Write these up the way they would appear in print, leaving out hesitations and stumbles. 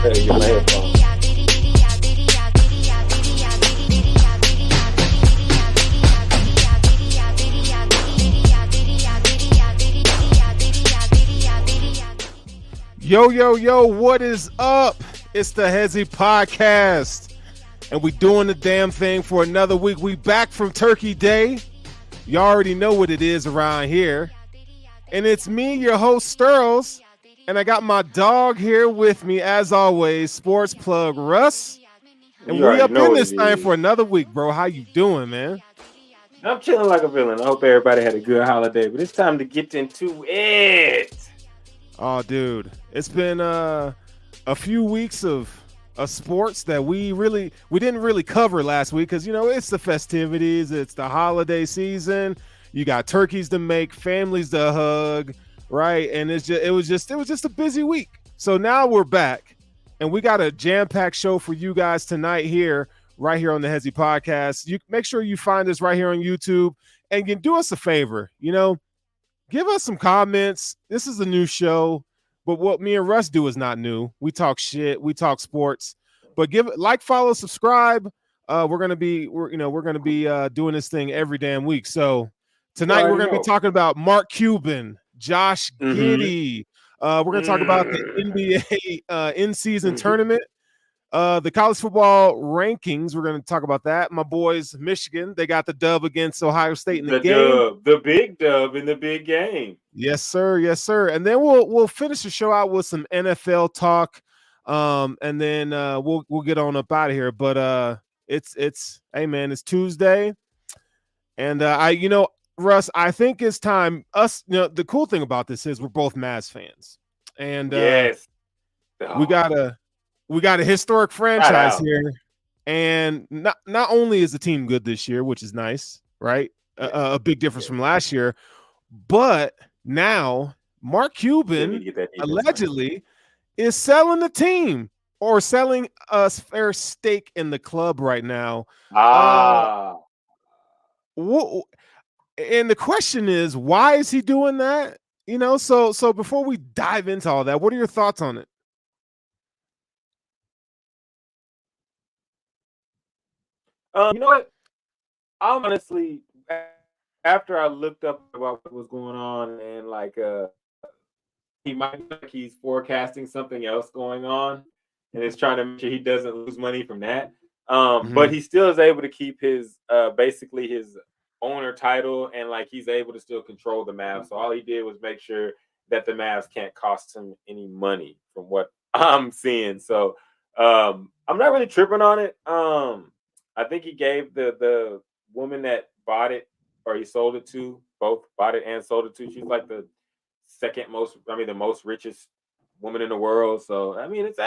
Better get my headphones. Yo, what is up? It's the Hezzy Podcast, and we doing the damn thing for another week. We back from Turkey Day. You already know what it is around here. And it's me, your host, Sterls, and I got my dog here with me, as always, Sports Plug Russ. And we up in this time for another week, bro. How you doing, man? I'm chilling like a villain. I hope everybody had a good holiday, but it's time to get into it. Oh, dude, it's been a few weeks of sports that we didn't really cover last week because, you know, it's the festivities, it's the holiday season. You got turkeys to make, families to hug, right? And it was just a busy week. So now we're back, and we got a jam-packed show for you guys tonight right here on the Hezzy Podcast. You make sure you find us right here on YouTube, and you can do us a favor, you know, give us some comments. This is a new show, but what me and Russ do is not new. We talk shit, we talk sports, but follow, subscribe. We're gonna be doing this thing every damn week. So tonight we're going to be talking about Mark Cuban, Josh Giddey. We're going to talk about the NBA in-season tournament, the college football rankings. We're going to talk about that. My boys, Michigan, they got the dub against Ohio State in the game. The big dub in the big game. Yes, sir. Yes, sir. And then we'll finish the show out with some NFL talk, and then we'll get on up out of here. But it's hey man, it's Tuesday, and Russ, I think it's time. The cool thing about this is we're both Mavs fans, and yes, we got a historic franchise here, and not only is the team good this year, which is nice, right? A big difference from last year, but now Mark Cuban allegedly is selling the team or selling a fair stake in the club right now. And the question is, why is he doing that? You know, so before we dive into all that, what are your thoughts on it? You know what? I'm honestly, after I looked up about what was going on, and he might be he's forecasting something else going on, and is trying to make sure he doesn't lose money from that. But he still is able to keep his basically his owner title, and he's able to still control the Mavs. So all he did was make sure that the Mavs can't cost him any money from what I'm seeing. So I'm not really tripping on it. I think he gave the woman that bought it, or he sold it to, both bought it and sold it to. She's like the the most richest woman in the world. So I mean, it's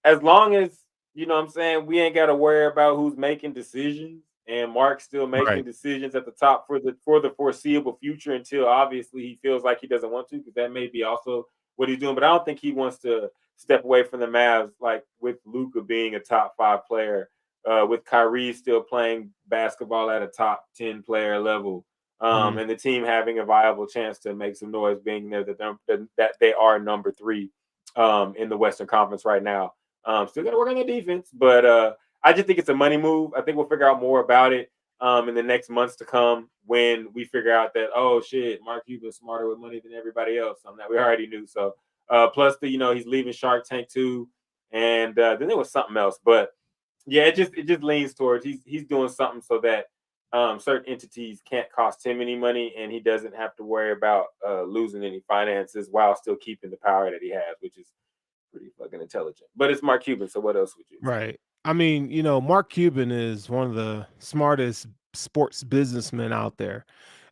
as long as, you know what I'm saying, we ain't got to worry about who's making decisions. And Mark's still making decisions at the top for the foreseeable future until obviously he feels like he doesn't want to, because that may be also what he's doing. But I don't think he wants to step away from the Mavs, like with Luka being a top 5 player, with Kyrie still playing basketball at a top 10 player level, and the team having a viable chance to make some noise, being there that they are number 3 in the Western Conference right now. Still got to work on the defense, but I just think it's a money move. I think we'll figure out more about it in the next months to come, when we figure out that, oh shit, Mark Cuban's smarter with money than everybody else. Something that we already knew. So plus he's leaving Shark Tank too, and then there was something else. But yeah, it just leans towards he's doing something so that certain entities can't cost him any money, and he doesn't have to worry about losing any finances while still keeping the power that he has, which is pretty fucking intelligent. But it's Mark Cuban, so what else would you say? Right. I mean, you know, Mark Cuban is one of the smartest sports businessmen out there.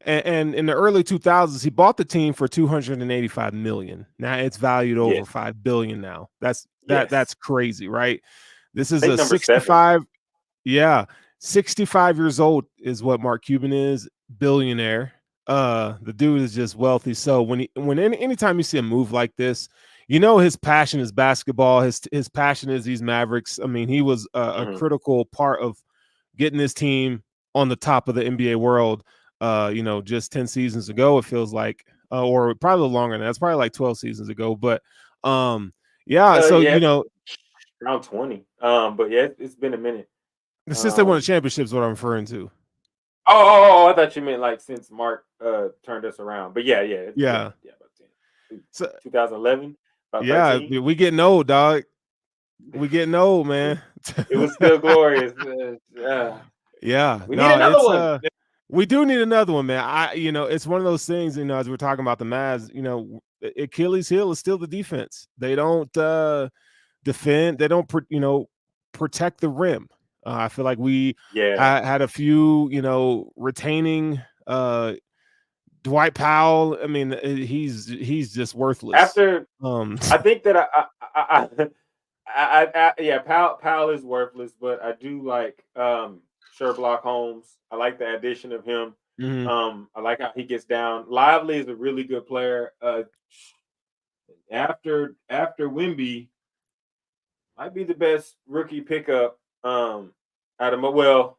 And in the early 2000s, he bought the team for $285 million. Now it's valued over $5 billion now. That's crazy, right? This is a 65. 7. Yeah. 65 years old is what Mark Cuban is, billionaire. The dude is just wealthy. So anytime you see a move like this, you know his passion is basketball. His passion is these Mavericks. I mean, he was a critical part of getting this team on the top of the NBA world. Just 10 seasons ago, it feels like, or probably longer than that. It's probably like 12 seasons ago. But you know, around 20. But yeah, it's been a minute. Since they won a Um, championship is what I'm referring to. I thought you meant like since Mark turned us around. But yeah, it's been Yeah. about 10. So 2011, about yeah, 13. we getting old, dog. We getting old, man. It was still glorious. Yeah. We need No, another it's one. we do need another one, man. It's one of those things, as we're talking about the Mavs, Achilles heel is still the defense. They don't defend, they don't protect the rim. I feel like we Yeah. had a few, retaining Dwight Powell. I mean, he's just worthless. After Um, I think that yeah, Powell is worthless, but I do like Sherlock Holmes. I like the addition of him. mhm. I like how he gets down. Lively is a really good player. After Wimby, might be the best rookie pickup. Out of well,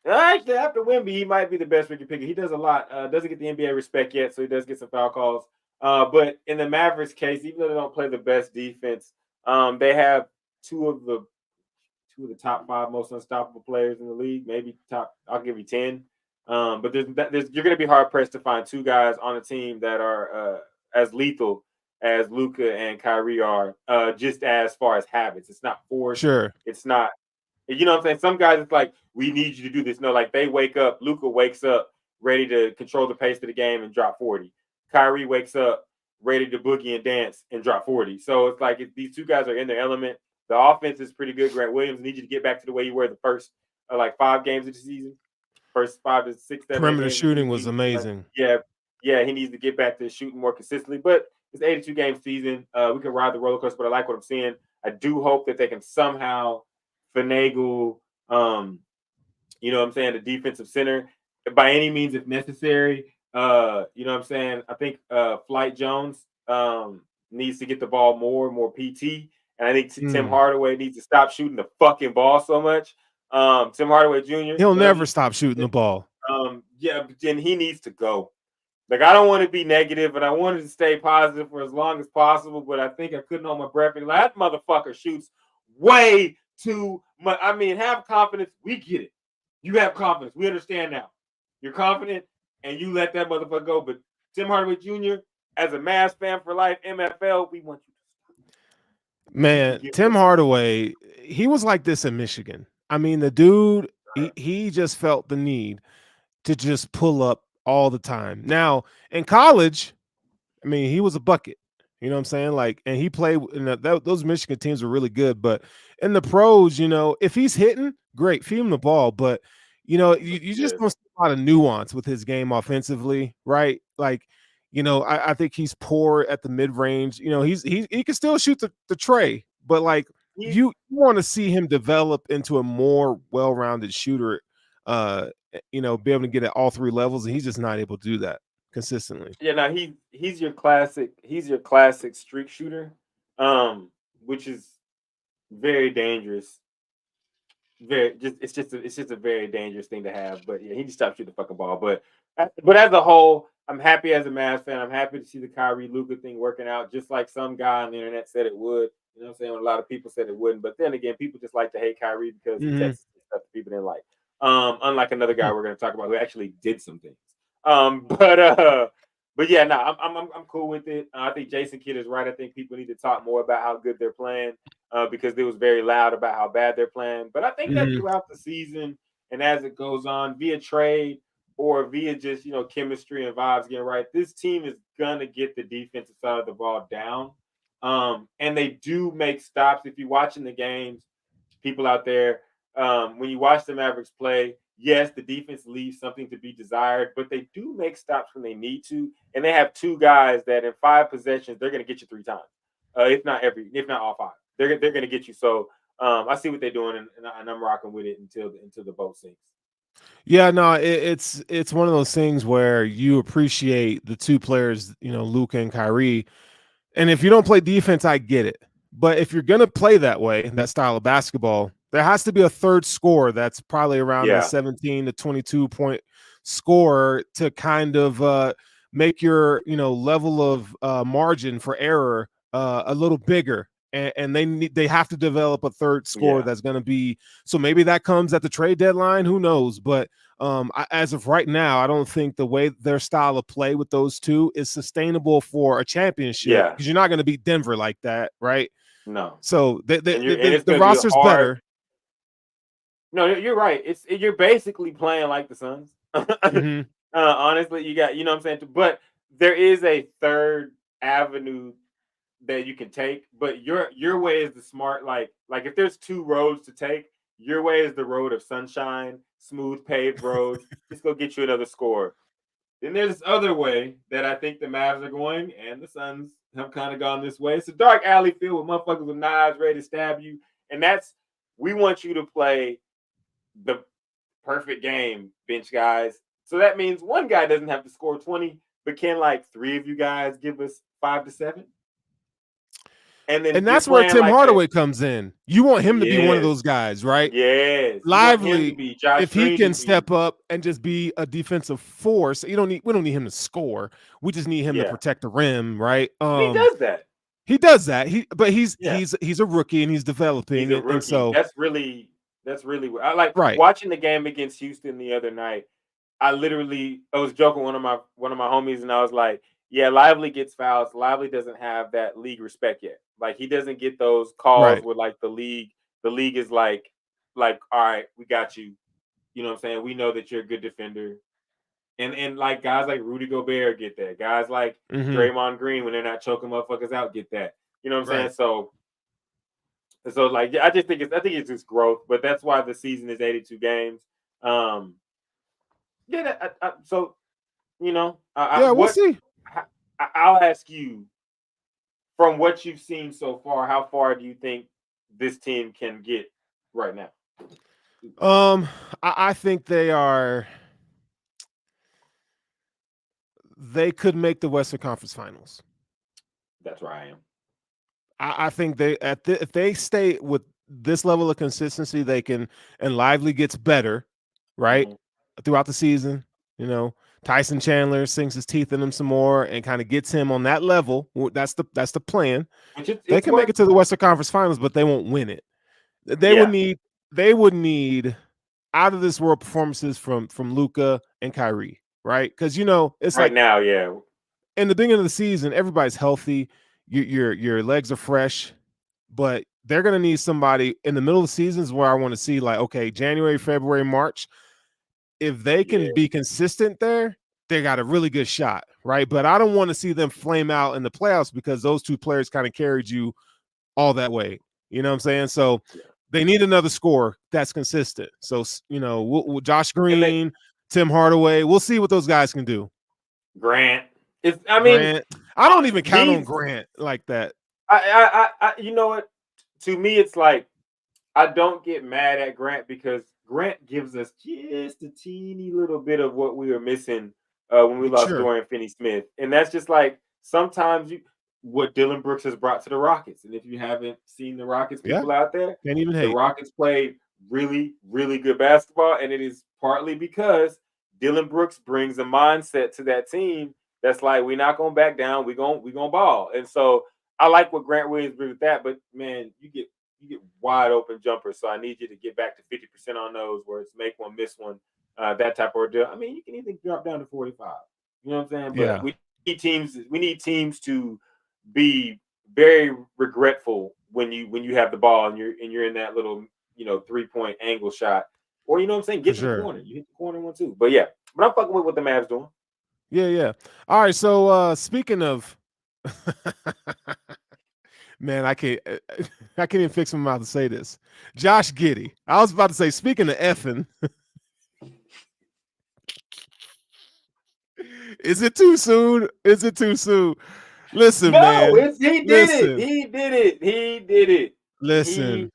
actually after Wimby, he might be the best rookie pickup. He does a lot. Doesn't get the NBA respect yet, so he does get some foul calls. But in the Mavericks case, even though they don't play the best defense, they have two of the top five most unstoppable players in the league. Maybe top. I'll give you 10. But you're going to be hard pressed to find two guys on a team that are as lethal as Luka and Kyrie are. Just as far as habits, it's not forced. Sure. It's not. You know what I'm saying? Some guys, it's like, we need you to do this. No, like they wake up. Luka wakes up ready to control the pace of the game and drop 40. Kyrie wakes up ready to boogie and dance and drop 40. So it's like if these two guys are in their element, the offense is pretty good. Grant Williams needs you to get back to the way you were the first like 5 games of the season. First 5 to 6, 7 Perimeter games shooting was amazing. Yeah, he needs to get back to shooting more consistently. But it's an 82 game season. We can ride the roller coaster, but I like what I'm seeing. I do hope that they can somehow finagle, you know what I'm saying, the defensive center by any means if necessary. You know what I'm saying? I think Flight Jones needs to get the ball more PT. And I think Tim Hardaway needs to stop shooting the fucking ball so much. Tim Hardaway Jr. He'll never stop shooting the ball. Yeah, but then he needs to go. Like, I don't want to be negative, and I wanted to stay positive for as long as possible, but I think I couldn't hold my breath. And like, that motherfucker shoots way too much. I mean, have confidence. We get it. You have confidence. We understand now. You're confident, and you let that motherfucker go. But Tim Hardaway Jr., as a Mavs fan for life, MFL, we want you to stop. Man, Tim Hardaway, he was like this in Michigan. I mean, the dude, he just felt the need to just pull up all the time. Now, in college, I mean, he was a bucket. You know what I'm saying? Like, and he played those Michigan teams were really good. But in the pros, if he's hitting, great, feed him the ball. But you just don't see a lot of nuance with his game offensively, right? Like, I think he's poor at the mid range. He can still shoot the tray, but like you want to see him develop into a more well-rounded shooter. Be able to get at all 3 levels, and he's just not able to do that consistently. Yeah, now he's your classic streak shooter, which is very dangerous. It's just a very dangerous thing to have. But yeah, he just stopped shooting the fucking ball. But as a whole, I'm happy as a Mavs fan. I'm happy to see the Kyrie Luka thing working out, just like some guy on the internet said it would. You know what I'm saying? When a lot of people said it wouldn't. But then again, people just like to hate Kyrie because he texts stuff that people didn't like. Unlike another guy we're going to talk about who actually did some things. But yeah, no, I'm cool with it. I think Jason Kidd is right. I think people need to talk more about how good they're playing because it was very loud about how bad they're playing. But I think that throughout the season and as it goes on, via trade or via just chemistry and vibes getting right, this team is gonna get the defensive side of the ball down. And they do make stops. If you're watching the games, people out there, when you watch the Mavericks play, yes, the defense leaves something to be desired, but they do make stops when they need to. And they have 2 guys that in 5 possessions, they're going to get you 3 times, if not all 5. They're going to get you. So I see what they're doing, and I'm rocking with it until the boat sinks. Yeah, no, it's one of those things where you appreciate the 2 players, Luka and Kyrie. And if you don't play defense, I get it. But if you're going to play that way, that style of basketball, there has to be a third scorer that's probably around the 17 to 22 point score to kind of make your level of margin for error a little bigger. and they have to develop a third scorer Yeah. that's going to be. So maybe that comes at the trade deadline. Who knows? But as of right now, I don't think the way their style of play with those two is sustainable for a championship Yeah. because you're not going to beat Denver like that, right? No. So And it's the going to be roster's hard. better. No, you're right. You're basically playing like the Suns. Mhm. Honestly, you got, you know what I'm saying? But there is a third avenue that you can take, but your way is the smart, like if there's two roads to take, your way is the road of sunshine, smooth paved roads. Just go get you another score. Then there's this other way that I think the Mavs are going, and the Suns have kind of gone this way. It's a dark alley filled with motherfuckers with knives ready to stab you. And that's, we want you to play the perfect game, bench guys. So that means one guy doesn't have to score 20, but can like three of you guys give us 5 to 7? And then And you're that's where playing Tim like Hardaway comes in. You want him to be one of yes, those guys, right? yes. You want him to Lively, be Josh if he Green can to be, step up and just be a defensive force, we don't need him to score. We just need him to yeah. protect the rim, right? He does that. He does that. But Yeah. he's a rookie and he's developing. He's a rookie. And so That's really what I like. right. Watching the game against Houston the other night. I was joking with one of my homies, and I was like, "Yeah, Lively gets fouls. Lively doesn't have that league respect yet. Like he doesn't get those calls Right. where like the league is like, all right, we got you. You know what I'm saying? We know that you're a good defender." And like guys like Rudy Gobert get that. Guys like Draymond Green, when they're not choking motherfuckers out, get that. You know what I'm saying? So like I think it's just growth, but that's why the season is 82 games. So you know, We'll see. I'll ask you, from what you've seen so far, how far do you think this team can get right now? I think they could make the Western Conference Finals. That's where I am. I think if they stay with this level of consistency, they can, and Lively gets better, right, throughout the season. You know, Tyson Chandler sinks his teeth in him some more and kind of gets him on that level. That's the plan. They can make it to the Western Conference Finals, but they won't win it. They would need out of this world performances from Luka and Kyrie, right? Because it's right like now, yeah. In the beginning of the season, everybody's healthy. Your legs are fresh, but they're gonna need somebody in the middle of the seasons where I want to see like, okay, January, February, March. If they can be consistent there, they got a really good shot, right? But I don't want to see them flame out in the playoffs because those two players kind of carried you all that way. You know what I'm saying? So they need another scorer that's consistent. So Josh Green, Tim Hardaway, we'll see what those guys can do. Grant. Grant. I don't even count on Grant like that. I you know what? To me, it's like I don't get mad at Grant because Grant gives us just a teeny little bit of what we were missing when we lost Dorian Finney-Smith, and that's just like sometimes what Dillon Brooks has brought to the Rockets. And if you haven't seen the Rockets people out there, can't even the Rockets played really, really good basketball, and it is partly because Dillon Brooks brings a mindset to that team that's like, we're not gonna back down, we're gonna ball. And so I like what Grant Williams brings with that, but man, you get wide open jumpers, so I need you to get back to 50% on those, where it's make one, miss one, that type of deal. I mean, you can even drop down to 45. You know what I'm saying? But we need teams to be very regretful when you have the ball and you're in that little 3-point angle shot, or you know what I'm saying, get to the corner. You hit the corner one too. But I'm fucking with what the Mavs doing. Yeah. All right. So speaking of, man, I can't even fix my mouth to say this. Josh Giddey. I was about to say, speaking of effing. Is it too soon? Listen, man. He did it. Listen.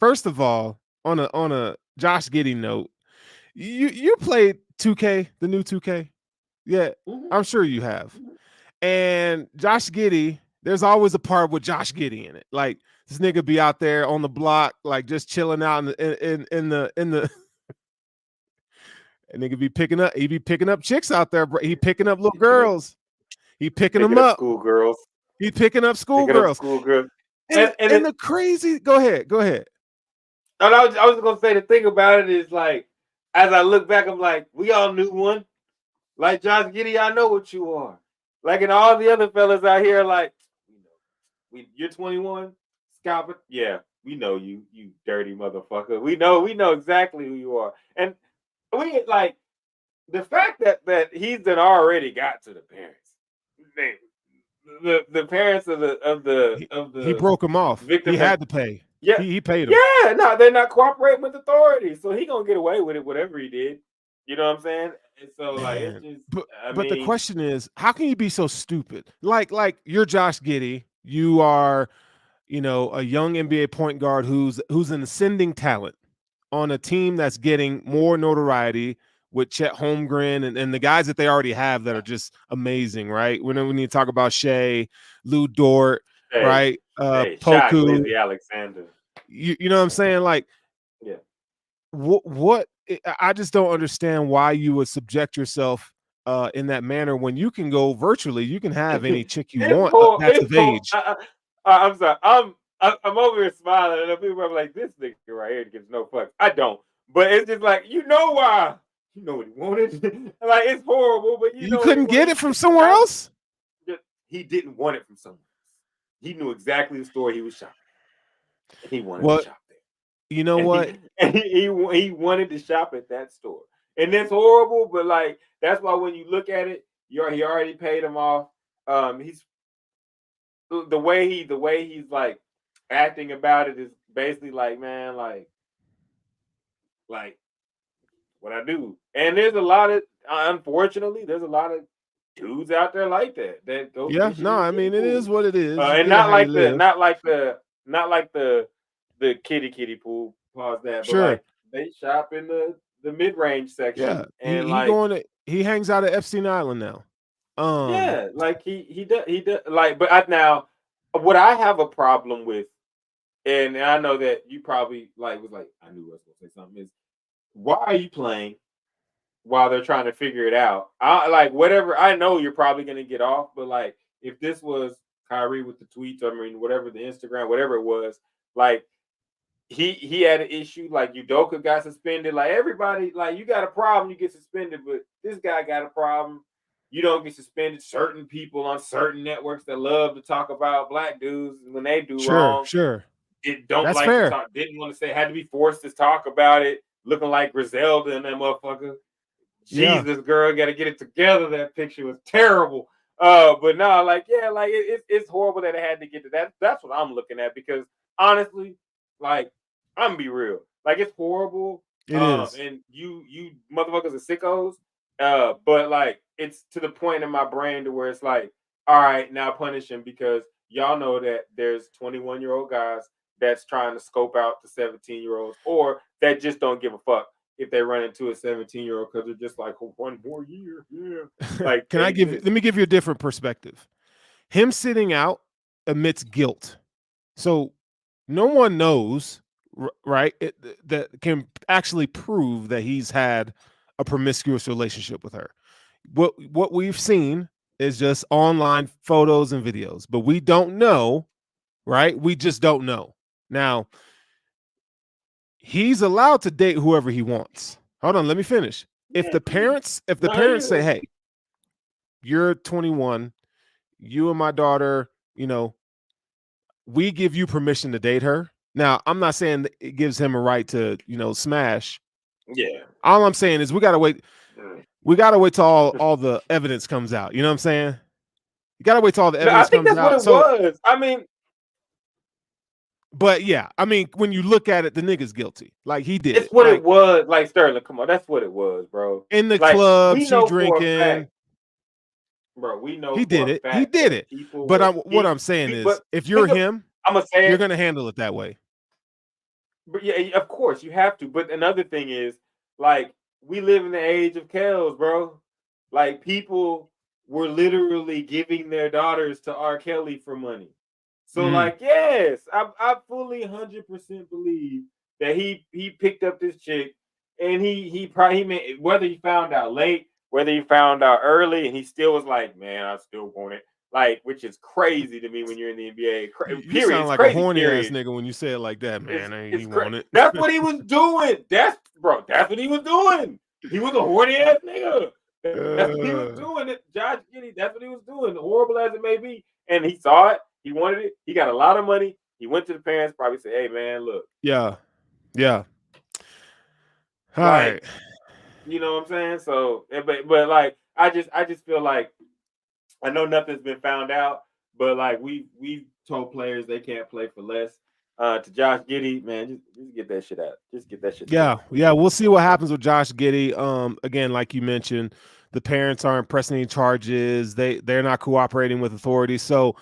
First of all, on a Josh Giddey note, you played 2K, the new 2K? Yeah, I'm sure you have. And Josh Giddey, there's always a part with Josh Giddey in it. Like this nigga be out there on the block, like just chilling out in the and nigga be picking up chicks out there, bro. He picking up little girls. He picking them up. School girls. He's picking up schoolgirls. Schoolgirls. And the crazy. Go ahead. And I was gonna say the thing about it is like, as I look back, I'm like, we all knew one. Like Josh Giddey, I know what you are. Like, and all the other fellas out here, like, you're 21, scalper. Yeah, we know you, you dirty motherfucker. We know exactly who you are. And we like the fact that he's done already got to the parents. The parents of the he broke him off. victim He had to pay. Yeah, he paid him. Yeah, no, they're not cooperating with authorities, so he gonna get away with it, whatever he did. You know what I'm saying? And so, like, it's just. But the question is, how can you be so stupid? Like you're Josh Giddey. You are, a young NBA point guard who's an ascending talent on a team that's getting more notoriety with Chet Holmgren and the guys that they already have that are just amazing, right? We need to talk about Shea, Lou Dort, right? Poku, Alexander. You know what I'm saying? Like, yeah. What I just don't understand why you would subject yourself in that manner when you can go virtually. You can have any chick you want that's of age. I'm sorry. I'm over here smiling, and people are like, "This nigga right here gives no fucks." I don't, but it's just like, you know why? You know what he wanted. Like, it's horrible, but you couldn't get it from somewhere else. He didn't want it from somewhere else. He knew exactly the store he was shopping. He wanted to shop there. You know what? He wanted to shop at that store, and it's horrible. But like, that's why when you look at it, he already paid him off. He's the way he's like acting about it is basically like, man, like what I do. And there's a lot of, unfortunately, there's a lot of dudes out there like that go. Yeah, no, I mean, it is what it is, and not like the kitty pool. Pause that. Sure. But like, they shop in the mid-range section. Yeah, and he hangs out at Epstein Island now. Yeah, like he does like, but now what I have a problem with, and I know that you probably was like, I knew I was gonna say something, is why are you playing while they're trying to figure it out? Whatever, I know you're probably gonna get off, but like, if this was Kyrie with the tweets, I mean, whatever, the Instagram, whatever it was, like, he had an issue, like Udoka got suspended, like everybody, like, you got a problem, you get suspended, but this guy got a problem. You don't get suspended. Certain people on certain networks that love to talk about black dudes when they do wrong. Sure. That's like fair. To talk, didn't want to say, had to be forced to talk about it, looking like Griselda and that motherfucker. Jesus, girl, got to get it together. That picture was terrible. But no, like, yeah, like it's horrible that it had to get to that. That's what I'm looking at, because honestly, like, I'm gonna be real. Like, it's horrible. It is. And you motherfuckers are sickos. But like, it's to the point in my brain to where it's like, all right, now punish him, because y'all know that there's 21-year-old guys that's trying to scope out the 17-year-olds, or that just don't give a fuck if they run into a 17-year-old, because they're just like, oh, one more year. Yeah. Like, let me give you a different perspective. Him sitting out admits guilt. So no one knows, right, that can actually prove that he's had a promiscuous relationship with her. What we've seen is just online photos and videos, but we don't know, right? We just don't know. Now, he's allowed to date whoever he wants. Hold on, let me finish. If the parents say, hey, you're 21, you and my daughter, we give you permission to date her. Now, I'm not saying that it gives him a right to, smash. Yeah. All I'm saying is we got to wait. We got to wait till all the evidence comes out. You know what I'm saying? You got to wait till all the evidence comes out. I think that's what it was. I mean, but yeah, I mean, when you look at it, the nigga's guilty. Like, he did. It's what it was. Like, Sterling, come on, that's what it was, bro. In the club, she drinking. Bro, we know he did it. He did it. But what I'm saying is, if you're him, I'm gonna say you're gonna handle it that way. But yeah, of course you have to. But another thing is, like, we live in the age of Kells, bro. Like, people were literally giving their daughters to R. Kelly for money. So, like, yes, I fully 100% believe that he picked up this chick, and he whether he found out late, whether he found out early, and he still was like, man, I still want it. like, which is crazy to me when you're in the NBA. You Period. sound It's like crazy, a horny period. ass nigga when you say it like that, man. He want it. That's what he was doing. That's what he was doing. He was a horny ass nigga. That's what he was doing. Josh Giddey, that's what he was doing. Horrible as it may be. And he saw it. He wanted it. He got a lot of money. He went to the parents, probably said, hey, man, look. Yeah. All like, right. You know what I'm saying? So, but like, I just feel like, I know nothing's been found out, but like we told players they can't play for less. To Josh Giddey, man, just get that shit out. Just get that shit. Yeah. We'll see what happens with Josh Giddey. Again, like you mentioned, the parents aren't pressing any charges. They're not cooperating with authorities. So,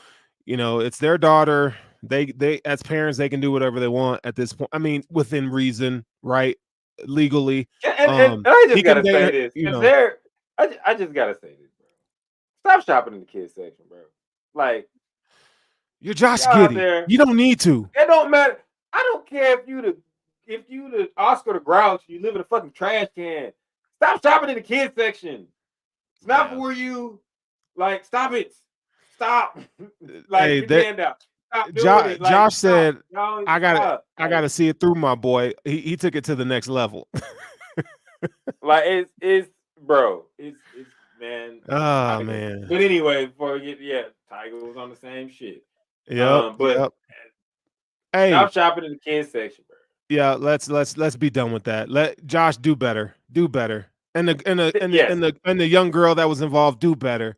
it's their daughter. They as parents, they can do whatever they want at this point. I mean, within reason, right? Legally. And I just gotta say this. I just gotta say this, bro. Stop shopping in the kids section, bro. Like, you're Josh Giddey. You don't need to. It don't matter. I don't care if you the Oscar the Grouch, you live in a fucking trash can. Stop shopping in the kids section. It's not for you. Like, stop it. Stop. Like, get your hand out. Josh said, I gotta see it through, my boy. He took it to the next level. Like, it's bro. It's man. Oh man. But anyway, before we get Tiger was on the same shit. Yep. Hey, stop shopping in the kids section, bro. Yeah, let's be done with that. Let Josh do better. And the young girl that was involved, do better.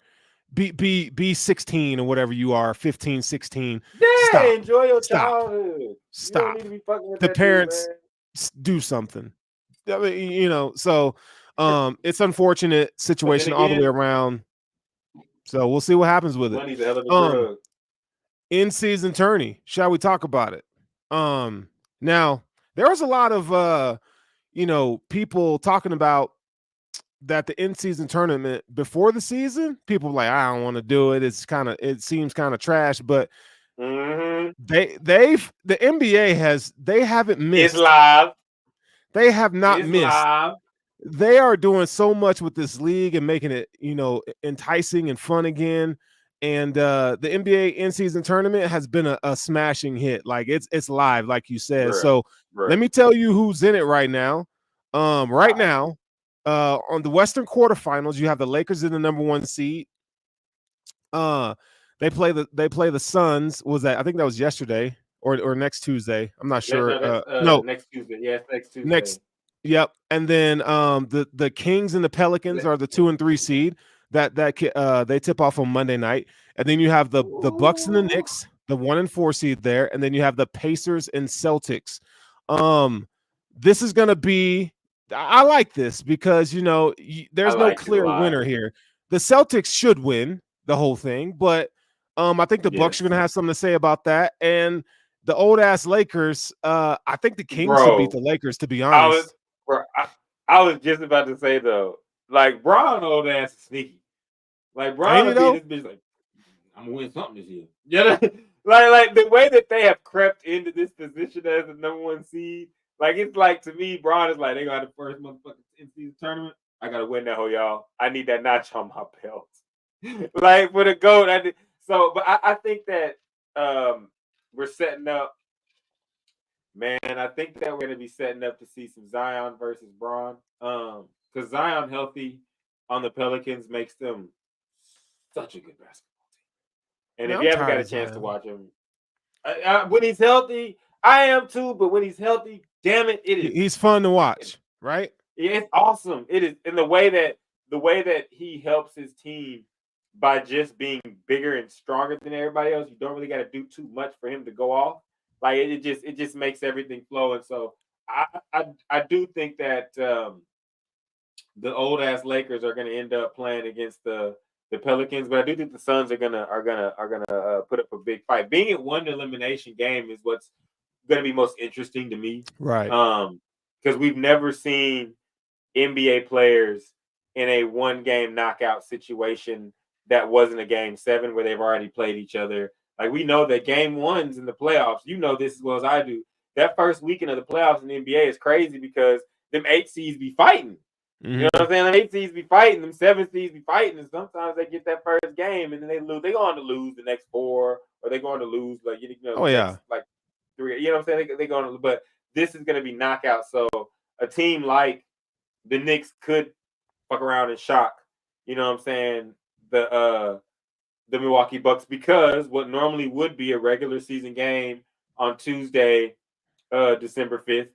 Be 16 or whatever you are, 15, 16. Yeah, stop. Enjoy your childhood. Stop. You don't need to be fucking with the that parents dude, do something. I mean, so it's unfortunate situation all the way around. So we'll see what happens with money's a hell of a drug. In-season tourney. Shall we talk about it? Now there was a lot of people talking about that the in-season tournament before the season. People were like, I don't want to do it. It seems kind of trash, but the NBA they haven't missed. It's live. They have not missed. Live. They are doing so much with this league and making it, enticing and fun again. And the NBA in-season tournament has been a smashing hit. Like it's live, like you said. Let me tell you who's in it right now. Right now, on the Western quarterfinals, you have the Lakers in the number 1 seed. They play the Suns. I think that was yesterday or next Tuesday. I'm not sure. No, next Tuesday. Yes, next Tuesday. Yep. And then the Kings and the Pelicans are the 2 and 3 seed. That they tip off on Monday night. And then you have the Bucks and the Knicks, the 1 and 4 seed there, and then you have the Pacers and Celtics. This is going to be, I like this because there's no clear winner here. The Celtics should win the whole thing, but I think the Bucks are going to have something to say about that. And the old ass Lakers, I think the Kings should beat the Lakers, to be honest. I was just about to say though, like Bron old ass is sneaky. Like Bron would be this bitch like, I'm gonna win something this year. Yeah, like the way that they have crept into this position as the number 1 seed, like it's like to me, Bron is like they got the first motherfucking in-season tournament. I gotta win that whole y'all. I need that notch on my belt. Like for the GOAT. But I think that we're setting up. Man, I think that we're gonna be setting up to see some Zion versus Bron. Because Zion healthy on the Pelicans makes them such a good basketball team. And if you haven't got a chance to watch him, when he's healthy, I am too. But when he's healthy, damn it, it is. He's fun to watch, right? Yeah, it's awesome. It is, in the way that he helps his team by just being bigger and stronger than everybody else. You don't really got to do too much for him to go off. Like it just makes everything flow. And so I do think that the old ass Lakers are going to end up playing against the Pelicans, but I do think the Suns are gonna put up a big fight. Being at one elimination game is what's going to be most interesting to me, right? Because we've never seen NBA players in a 1-game knockout situation that wasn't a game 7 where they've already played each other. Like we know that game 1s in the playoffs, you know this as well as I do. That first weekend of the playoffs in the NBA is crazy because them 8 seeds be fighting. You know what I'm saying? Them 8 seeds be fighting, them 7 seeds be fighting, and sometimes they get that first game and then they lose. They go on to lose the next 4, or they go on to lose like Oh yeah. next like 3. You know what I'm saying? They go on to, but this is gonna be knockout. So a team like the Knicks could fuck around and shock. You know what I'm saying? The Milwaukee Bucks, because what normally would be a regular season game on Tuesday, December 5th,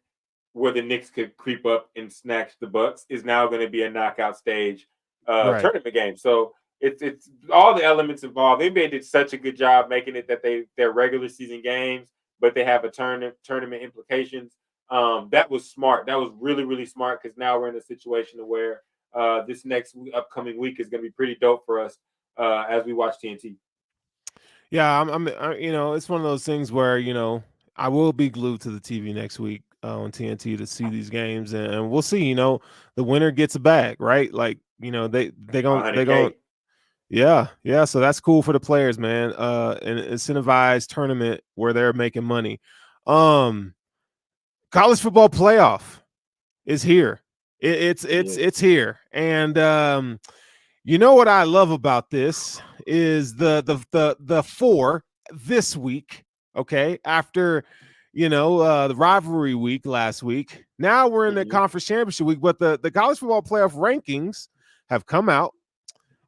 where the Knicks could creep up and snatch the Bucks, is now going to be a knockout stage Right. tournament game. So it's all the elements involved. The NBA did such a good job making it that they're regular season games, but they have a tournament implications. That was smart. That was really, really smart, because now we're in a situation where this next upcoming week is going to be pretty dope for us as we watch TNT. Yeah, it's one of those things where I will be glued to the TV next week on TNT to see these games, and we'll see. The winner gets a bag, right? Like they gon' 100K. yeah. So that's cool for the players, man. An incentivized tournament where they're making money. College football playoff is here. It's here, and you know what I love about this is the 4 this week. Okay, after the rivalry week last week. Now we're in the conference championship week, but the college football playoff rankings have come out,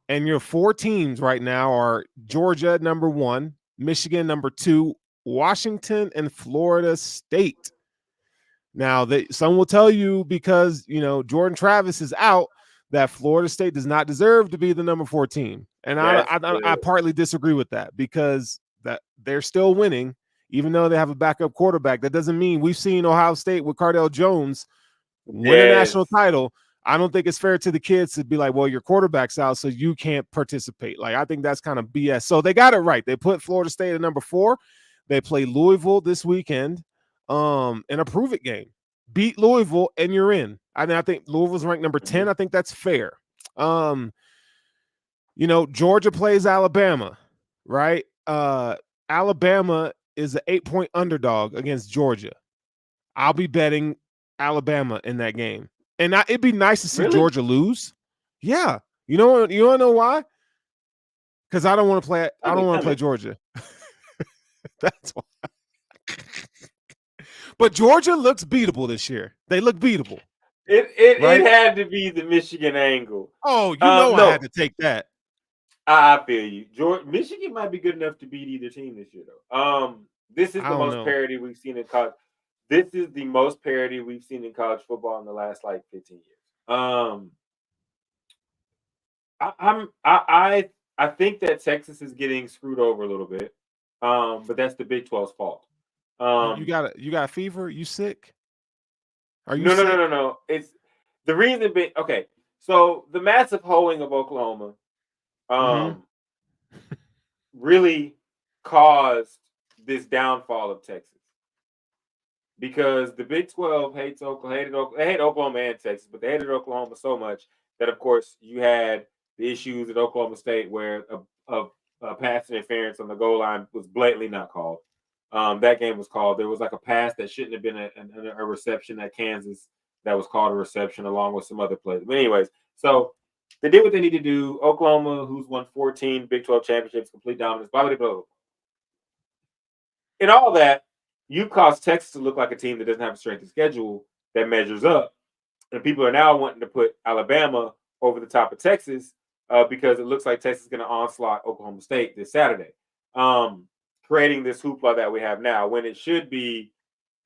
and your 4 teams right now are Georgia number 1, Michigan number 2, Washington, and Florida State. Now, some will tell you, because Jordan Travis is out, that Florida State does not deserve to be the number 4 team, and I partly disagree with that, because that they're still winning, even though they have a backup quarterback. That doesn't mean we've seen Ohio State with Cardale Jones win a national title. I don't think it's fair to the kids to be like, well, your quarterback's out, so you can't participate. Like, I think that's kind of BS. So they got it right. They put Florida State at number 4. They play Louisville this weekend. In a prove it game. Beat Louisville and you're in. I think Louisville's ranked number 10. I think that's fair. Georgia plays Alabama, right? Alabama is an 8-point underdog against Georgia. I'll be betting Alabama in that game. And it'd be nice to see Georgia lose. Yeah. You want to know why? Because I don't want to play. I don't want to play Georgia. That's why. But Georgia looks beatable this year. They look beatable. It had to be the Michigan angle. Oh, no. I had to take that. I feel you. Michigan might be good enough to beat either team this year, though. This is the most parity we've seen in college. This is the most parity we've seen in college football in the last 15 years. I think that Texas is getting screwed over a little bit. But that's the Big 12's fault. You got a fever? You sick? Are you sick? No. It's the reason being, okay. So the massive holding of Oklahoma really caused this downfall of Texas, because the Big 12 hated Oklahoma and Texas, but they hated Oklahoma so much that, of course, you had the issues at Oklahoma State where a pass interference on the goal line was blatantly not called. That game was called. There was like a pass that shouldn't have been a reception at Kansas that was called a reception, along with some other plays. But anyways, so they did what they need to do. Oklahoma, who's won 14 Big 12 championships, complete dominance, blah, blah, blah. In all that, you caused Texas to look like a team that doesn't have a strength of schedule that measures up. And people are now wanting to put Alabama over the top of Texas because it looks like Texas is going to onslaught Oklahoma State this Saturday, creating this hoopla that we have now, when it should be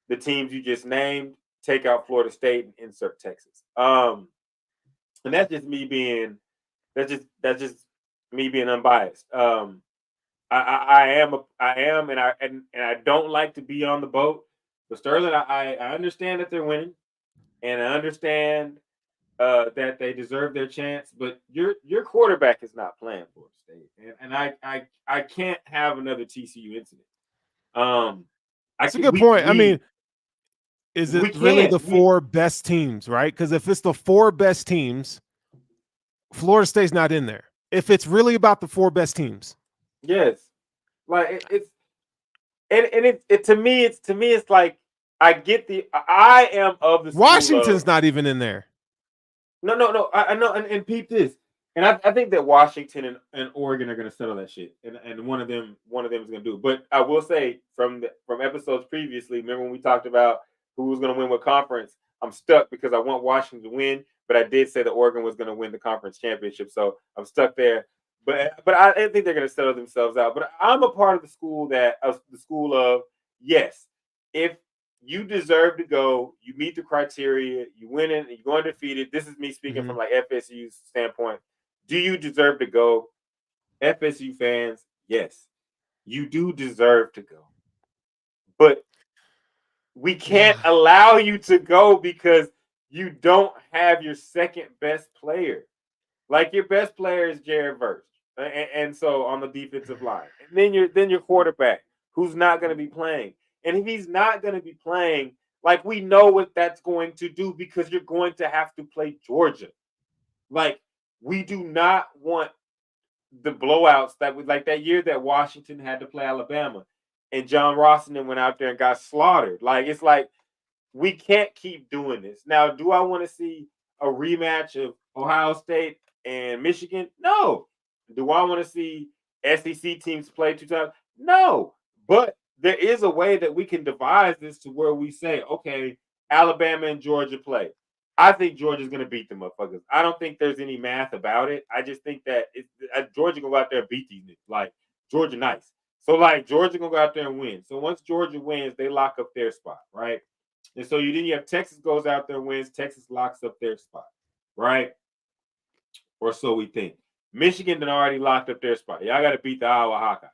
the teams you just named, take out Florida State and insert Texas. And that's just me being unbiased. I am, and I don't like to be on the boat. But Sterling, I understand that they're winning, and I understand that they deserve their chance. But your quarterback is not playing Florida State, and I can't have another TCU incident. That's a good point. I mean, is it really the 4 best teams, right? Because if it's the 4 best teams, Florida State's not in there. If it's really about the 4 best teams. Yes, like to me it's like I am of the Washington's not even in there. No. I know, and peep this. And I think that Washington and Oregon are going to settle that shit, and one of them is going to do it. But I will say from episodes previously, remember when we talked about who was going to win what conference? I'm stuck because I want Washington to win, but I did say that Oregon was going to win the conference championship, so I'm stuck there. But I think they're going to settle themselves out. But I'm a part of the school of yes, if you deserve to go, you meet the criteria, you win it, you go undefeated. This is me speaking from like FSU's standpoint. Do you deserve to go? FSU fans, yes, you do deserve to go. But we can't allow you to go because you don't have your second best player. Like your best player is Jared Verse. And so on the defensive line. And then your quarterback, who's not going to be playing. And if he's not going to be playing, like we know what that's going to do because you're going to have to play Georgia. Like we do not want the blowouts that was like that year that Washington had to play Alabama and John Ross and then went out there and got slaughtered. Like it's like we can't keep doing this. Now, do I want to see a rematch of Ohio State and Michigan? No. Do I want to see SEC teams play 2 times? No. But there is a way that we can devise this to where we say, okay, Alabama and Georgia play. I think Georgia's going to beat the motherfuckers. I don't think there's any math about it. I just think that Georgia going to go out there and beat these niggas. Like, Georgia nice. So, like, Georgia going to go out there and win. So, once Georgia wins, they lock up their spot, right? And so you have Texas goes out there and wins. Texas locks up their spot, right? Or so we think. Michigan done already locked up their spot. Y'all got to beat the Iowa Hawkeyes.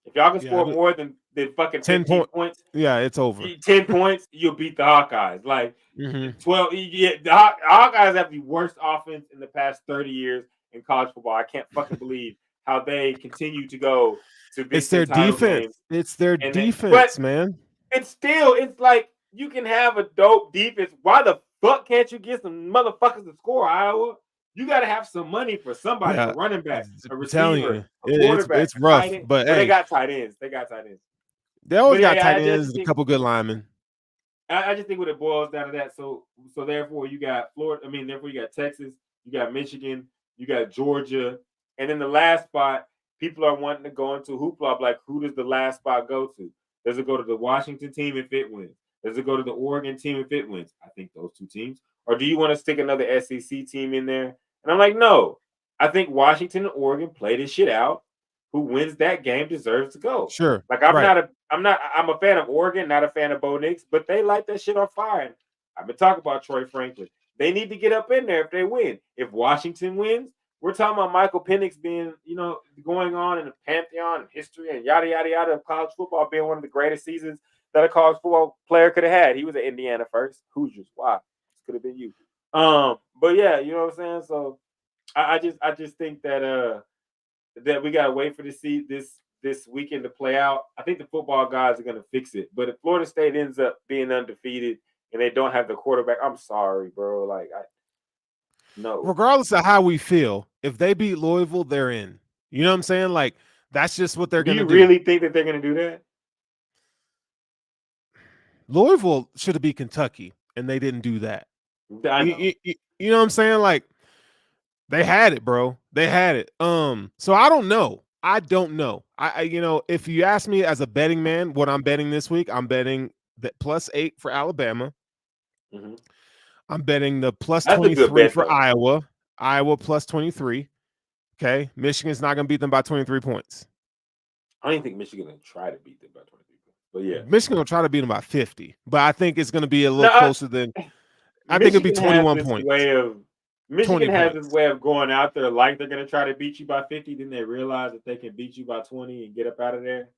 If y'all can score more than fucking 10 points, yeah, it's over. 10 points, you'll beat the Hawkeyes. Like 12. Yeah, the Hawkeyes have the worst offense in the past 30 years in college football. I can't fucking believe how they continue to go to Big It's their Ten title defense. games. It's their defense, man. It's like you can have a dope defense. Why the fuck can't you get some motherfuckers to score, Iowa? You got to have some money for somebody, a running back, a receiver, a quarterback. It's rough, but hey, they got tight ends. They always got tight ends and a couple good linemen. I just think what it boils down to that. So therefore you got Florida. I mean, therefore you got Texas, you got Michigan, you got Georgia, and then the last spot, people are wanting to go into hoopla. Like, who does the last spot go to? Does it go to the Washington team if it wins? Does it go to the Oregon team if it wins? I think those two teams. Or do you want to stick another SEC team in there? And I'm like, no. I think Washington and Oregon play this shit out. Who wins that game deserves to go. Sure. Like I'm a fan of Oregon, not a fan of Bo Nix, but they light that shit on fire. And I've been talking about Troy Franklin. They need to get up in there if they win. If Washington wins, we're talking about Michael Penix being, going on in the pantheon and history and yada, yada, yada of college football being one of the greatest seasons that a college football player could have had. He was at Indiana first. Hoosiers. Wow. This could have been you. But yeah, you know what I'm saying? So I just think that that we gotta wait for this weekend to play out. I think the football guys are gonna fix it. But if Florida State ends up being undefeated and they don't have the quarterback, I'm sorry, bro. Like no. Regardless of how we feel, if they beat Louisville, they're in. You know what I'm saying? Like that's just what they're gonna do. Do you really think that they're gonna do that? Louisville should have beat Kentucky, and they didn't do that. I know. You know what I'm saying? Like they had it, bro. They had it. So I don't know. I if you ask me as a betting man, what I'm betting this week, I'm betting that +8 for Alabama. Mm-hmm. I'm betting the +23 for Iowa. Iowa +23. Okay. Michigan's not going to beat them by 23 points. I don't even think Michigan's going to try to beat them by 23 points. But yeah. Michigan will try to beat them by 50. But I think it's going to be a little closer than I think it'll be 21 points. Michigan has this way of going out there like they're going to try to beat you by 50. Then they realize that they can beat you by 20 and get up out of there.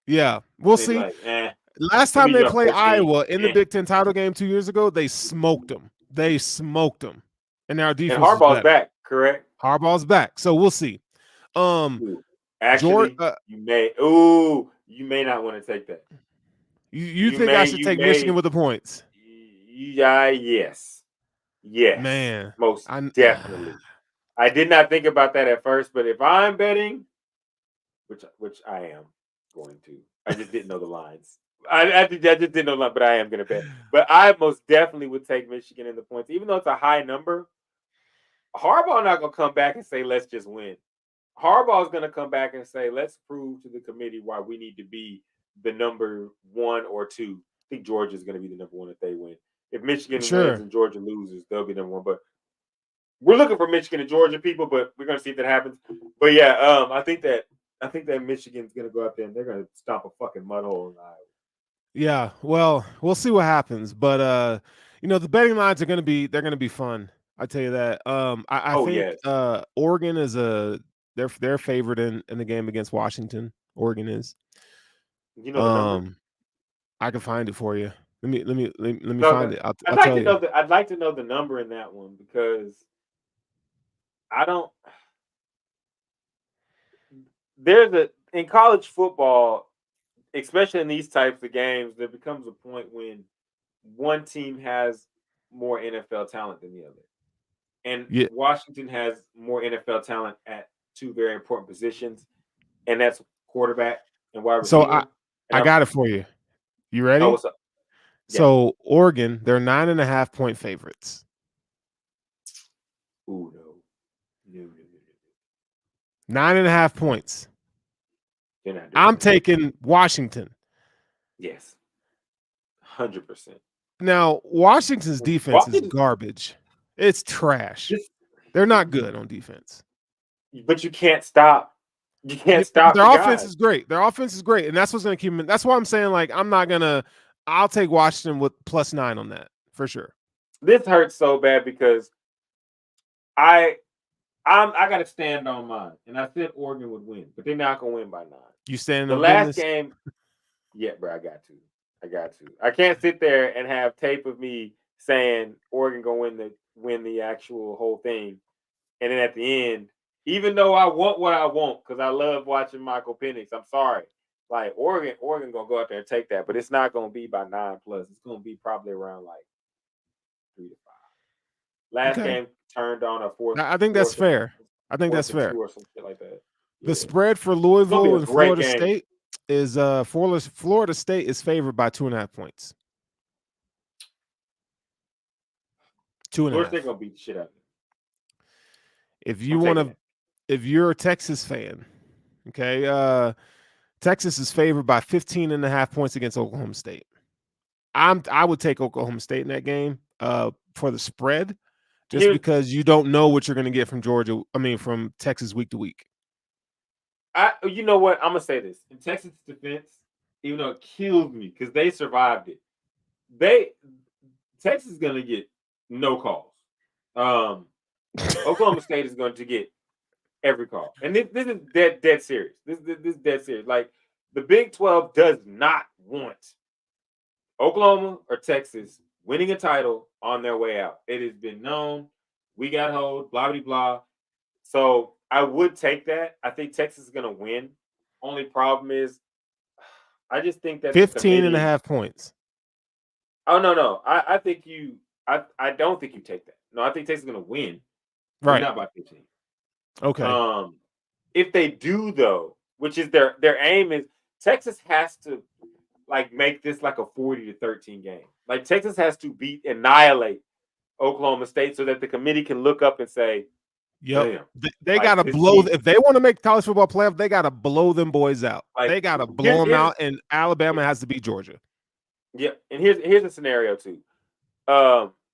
Yeah. We'll see. Like, last time they played Iowa in the Big Ten title game 2 years ago, they smoked them. And our defense. And Harbaugh's back, correct? Harbaugh's back. So we'll see. Actually, you may not want to take that. You think I should take Michigan with the points? Yeah, yes. Man. Most definitely. I did not think about that at first, but if I'm betting, which I am going to, I just didn't know the lines. I just didn't know, but I am gonna bet. But I most definitely would take Michigan in the points, even though it's a high number. Harbaugh not gonna come back and say let's just win. Harbaugh is gonna come back and say let's prove to the committee why we need to be the number 1 or 2. I think Georgia's gonna be the number 1 if they win. If Michigan wins Sure. and Georgia loses, they'll be number 1. But we're looking for Michigan and Georgia people, but we're gonna see if that happens. But yeah, I think that Michigan's gonna go out there and they're gonna stomp a fucking mud hole in Iowa. Yeah. Well, we'll see what happens. But the betting lines are gonna be fun. I tell you that. I Oh think yes, Oregon is they're favored in the game against Washington. Oregon is. you know the number. I can find it for you. Let me No, find it. I'd I'll like tell to you. know I'd like to know the number in that one because I don't. In college football, especially in these types of games, there becomes a point when one team has more NFL talent than the other. And Yeah. Washington has more NFL talent at 2 very important positions, and that's quarterback and wide So I receiver. And I got it for you. You ready? what's up? Yeah. So Oregon, they're 9.5-point favorites. Ooh, no. 9.5 points. They're not doing I'm that. taking Washington. Yes, 100%. Now, Washington's defense is Washington, garbage. It's trash. just, They're not good on defense. but you can't stop. You can't stop Their the offense guys. is great. Their offense is great, and that's what's going to keep them. That's why I'm saying, like, I'll take Washington with +9 on that for sure. This hurts so bad because I got to stand on mine, and I said Oregon would win, but they're not gonna win by 9. You standing The on last business? game, yeah, bro, I got to. I can't sit there and have tape of me saying Oregon gonna win the actual whole thing, and then at the end, even though I want what I want because I love watching Michael Penix, I'm sorry, like Oregon gonna go out there and take that, but it's not gonna be by 9 plus. It's gonna be probably around like 3 to 5. Last Okay, game turned on a fourth, I think that's fourth and fair. I think that's fourth and fair. 2 or some shit like that. The Yeah, spread for it's gonna be Louisville a and great Florida game. State is Florida State is favored by 2.5 points. 2.5. Florida State gonna beat the shit out of them. If I'm you want taking to, it. if you're a Texas fan, okay, Texas is favored by 15.5 points against Oklahoma State. I would take Oklahoma State in that game for the spread, just Here's because you don't know what you're going to get from from Texas week to week. you know what? I'm gonna say this in Texas defense, even though it killed me because they survived it. Texas is gonna get no calls. Oklahoma State is going to get every call, and this is dead serious. This is dead serious. Like the Big 12 does not want Oklahoma or Texas winning a title on their way out. It has been known. We got hold, blah, blah, blah. So I would take that. I think Texas is going to win. Only problem is, I just think that the 15 and a committee. half points. Oh, no. I think I don't think you take that. No, I think Texas is going to win. Right. Not by 15. Okay. If they do, though, which is their aim is Texas has to like make this like a 40-13 game. Like Texas has to annihilate Oklahoma State so that the committee can look up and say, Yep. damn, They like, got to this blow. team- If they want to make college football playoff, they got to blow them boys out. Like, They got to blow them here's- out, and Alabama has to beat Georgia. Yeah, and here's a scenario too.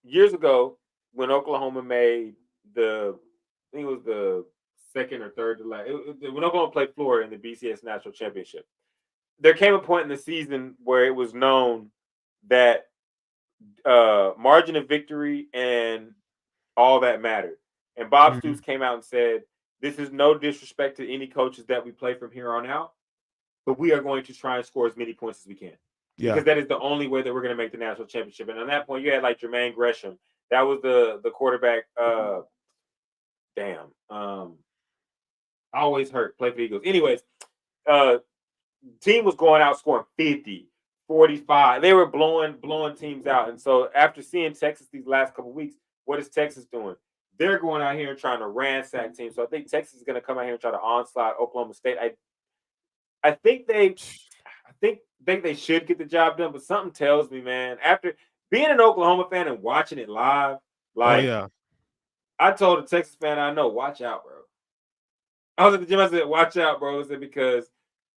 Years ago, when Oklahoma made I think it was the second or third to last, when Oklahoma played Florida in the BCS National Championship, there came a point in the season where it was known that margin of victory and all that mattered. And Bob Stoops came out and said, "This is no disrespect to any coaches that we play from here on out, but we are going to try and score as many points as we can." Yeah. Because that is the only way that we're going to make the national championship. And on that point, you had like Jermaine Gresham. That was the quarterback. Always hurt. Play for the Eagles. Anyways, team was going out scoring 50, 45. They were blowing teams out. And so after seeing Texas these last couple of weeks, what is Texas doing? They're going out here and trying to ransack teams. So I think Texas is going to come out here and try to onslaught Oklahoma State. I think think they should get the job done, but something tells me, man, after being an Oklahoma fan and watching it live, Oh like yeah. I told a Texas fan I know, watch out, bro. I was at the gym. I said, watch out, bro. I said, because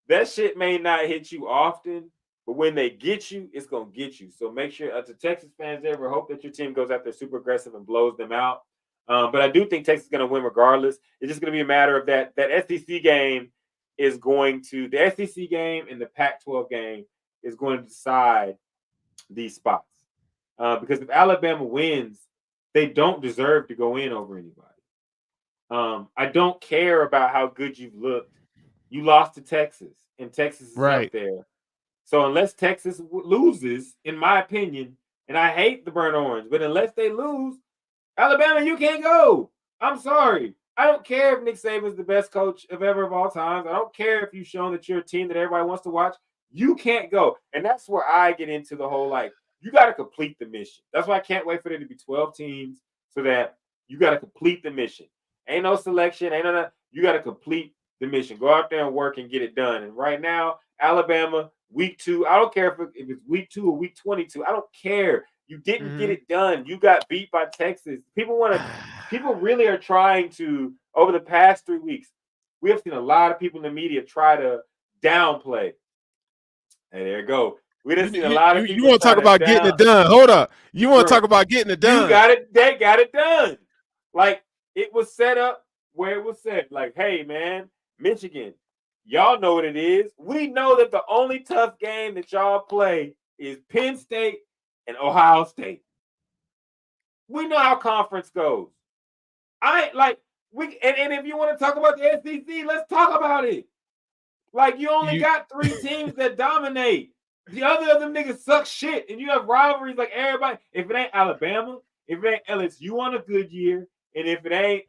that shit may not hit you often, but when they get you, it's gonna get you. So make sure to Texas fans ever hope that your team goes out there super aggressive and blows them out. But I do think Texas is gonna win regardless. It's just gonna be a matter of that SEC game is going to the SEC game and the Pac-12 game is going to decide these spots. Because if Alabama wins, they don't deserve to go in over anybody. I don't care about how good you've looked. You lost to Texas, and Texas is Right. up there. So unless Texas loses, in my opinion, and I hate the burnt orange, but unless they lose, Alabama, you can't go. I'm sorry. I don't care if Nick Saban's the best coach of all times. I don't care if you've shown that you're a team that everybody wants to watch. You can't go. And that's where I get into the whole, like, you got to complete the mission. That's why I can't wait for there to be 12 teams so that you got to complete the mission. Ain't no selection. Ain't no, you got to complete the mission. Go out there and work and get it done. And right now, Alabama, week 2, I don't care if it's week 2 or week 22. I don't care. You didn't get it done. You got beat by Texas. People really are trying to, over the past 3 weeks, we have seen a lot of people in the media try to downplay. And there you go. We done seen a lot of people. You want to talk about getting it done? Hold up. You want to talk about getting it done? You got it. They got it done. Like, it was set up where it was said, like, hey, man, Michigan, y'all know what it is. We know that the only tough game that y'all play is Penn State and Ohio State. We know how conference goes. And if you want to talk about the SEC, let's talk about it. Like, you only got 3 teams that dominate. The other of them niggas suck shit, and you have rivalries like everybody. If it ain't Alabama, if it ain't LSU on a good year, and if it ain't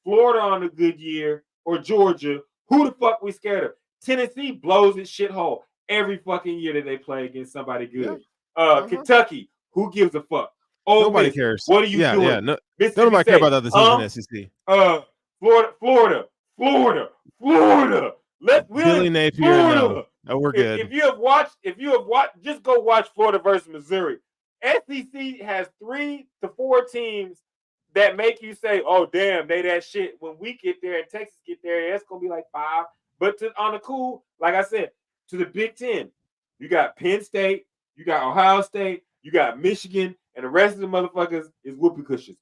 Florida on a good year or Georgia, who the fuck we scared of? Tennessee blows its shithole every fucking year that they play against somebody good. Kentucky, who gives a fuck? Nobody cares. What are you doing? Yeah, nobody cares about other teams in the SEC. Florida. Billy Napier, no, we're good. If you have watched, just go watch Florida versus Missouri. SEC has 3 to 4 teams that make you say, "Oh, damn, they that shit." When we get there and Texas get there, it's gonna be like 5. But on the cool, like I said, to the Big Ten, you got Penn State, you got Ohio State, you got Michigan, and the rest of the motherfuckers is whoopee cushions.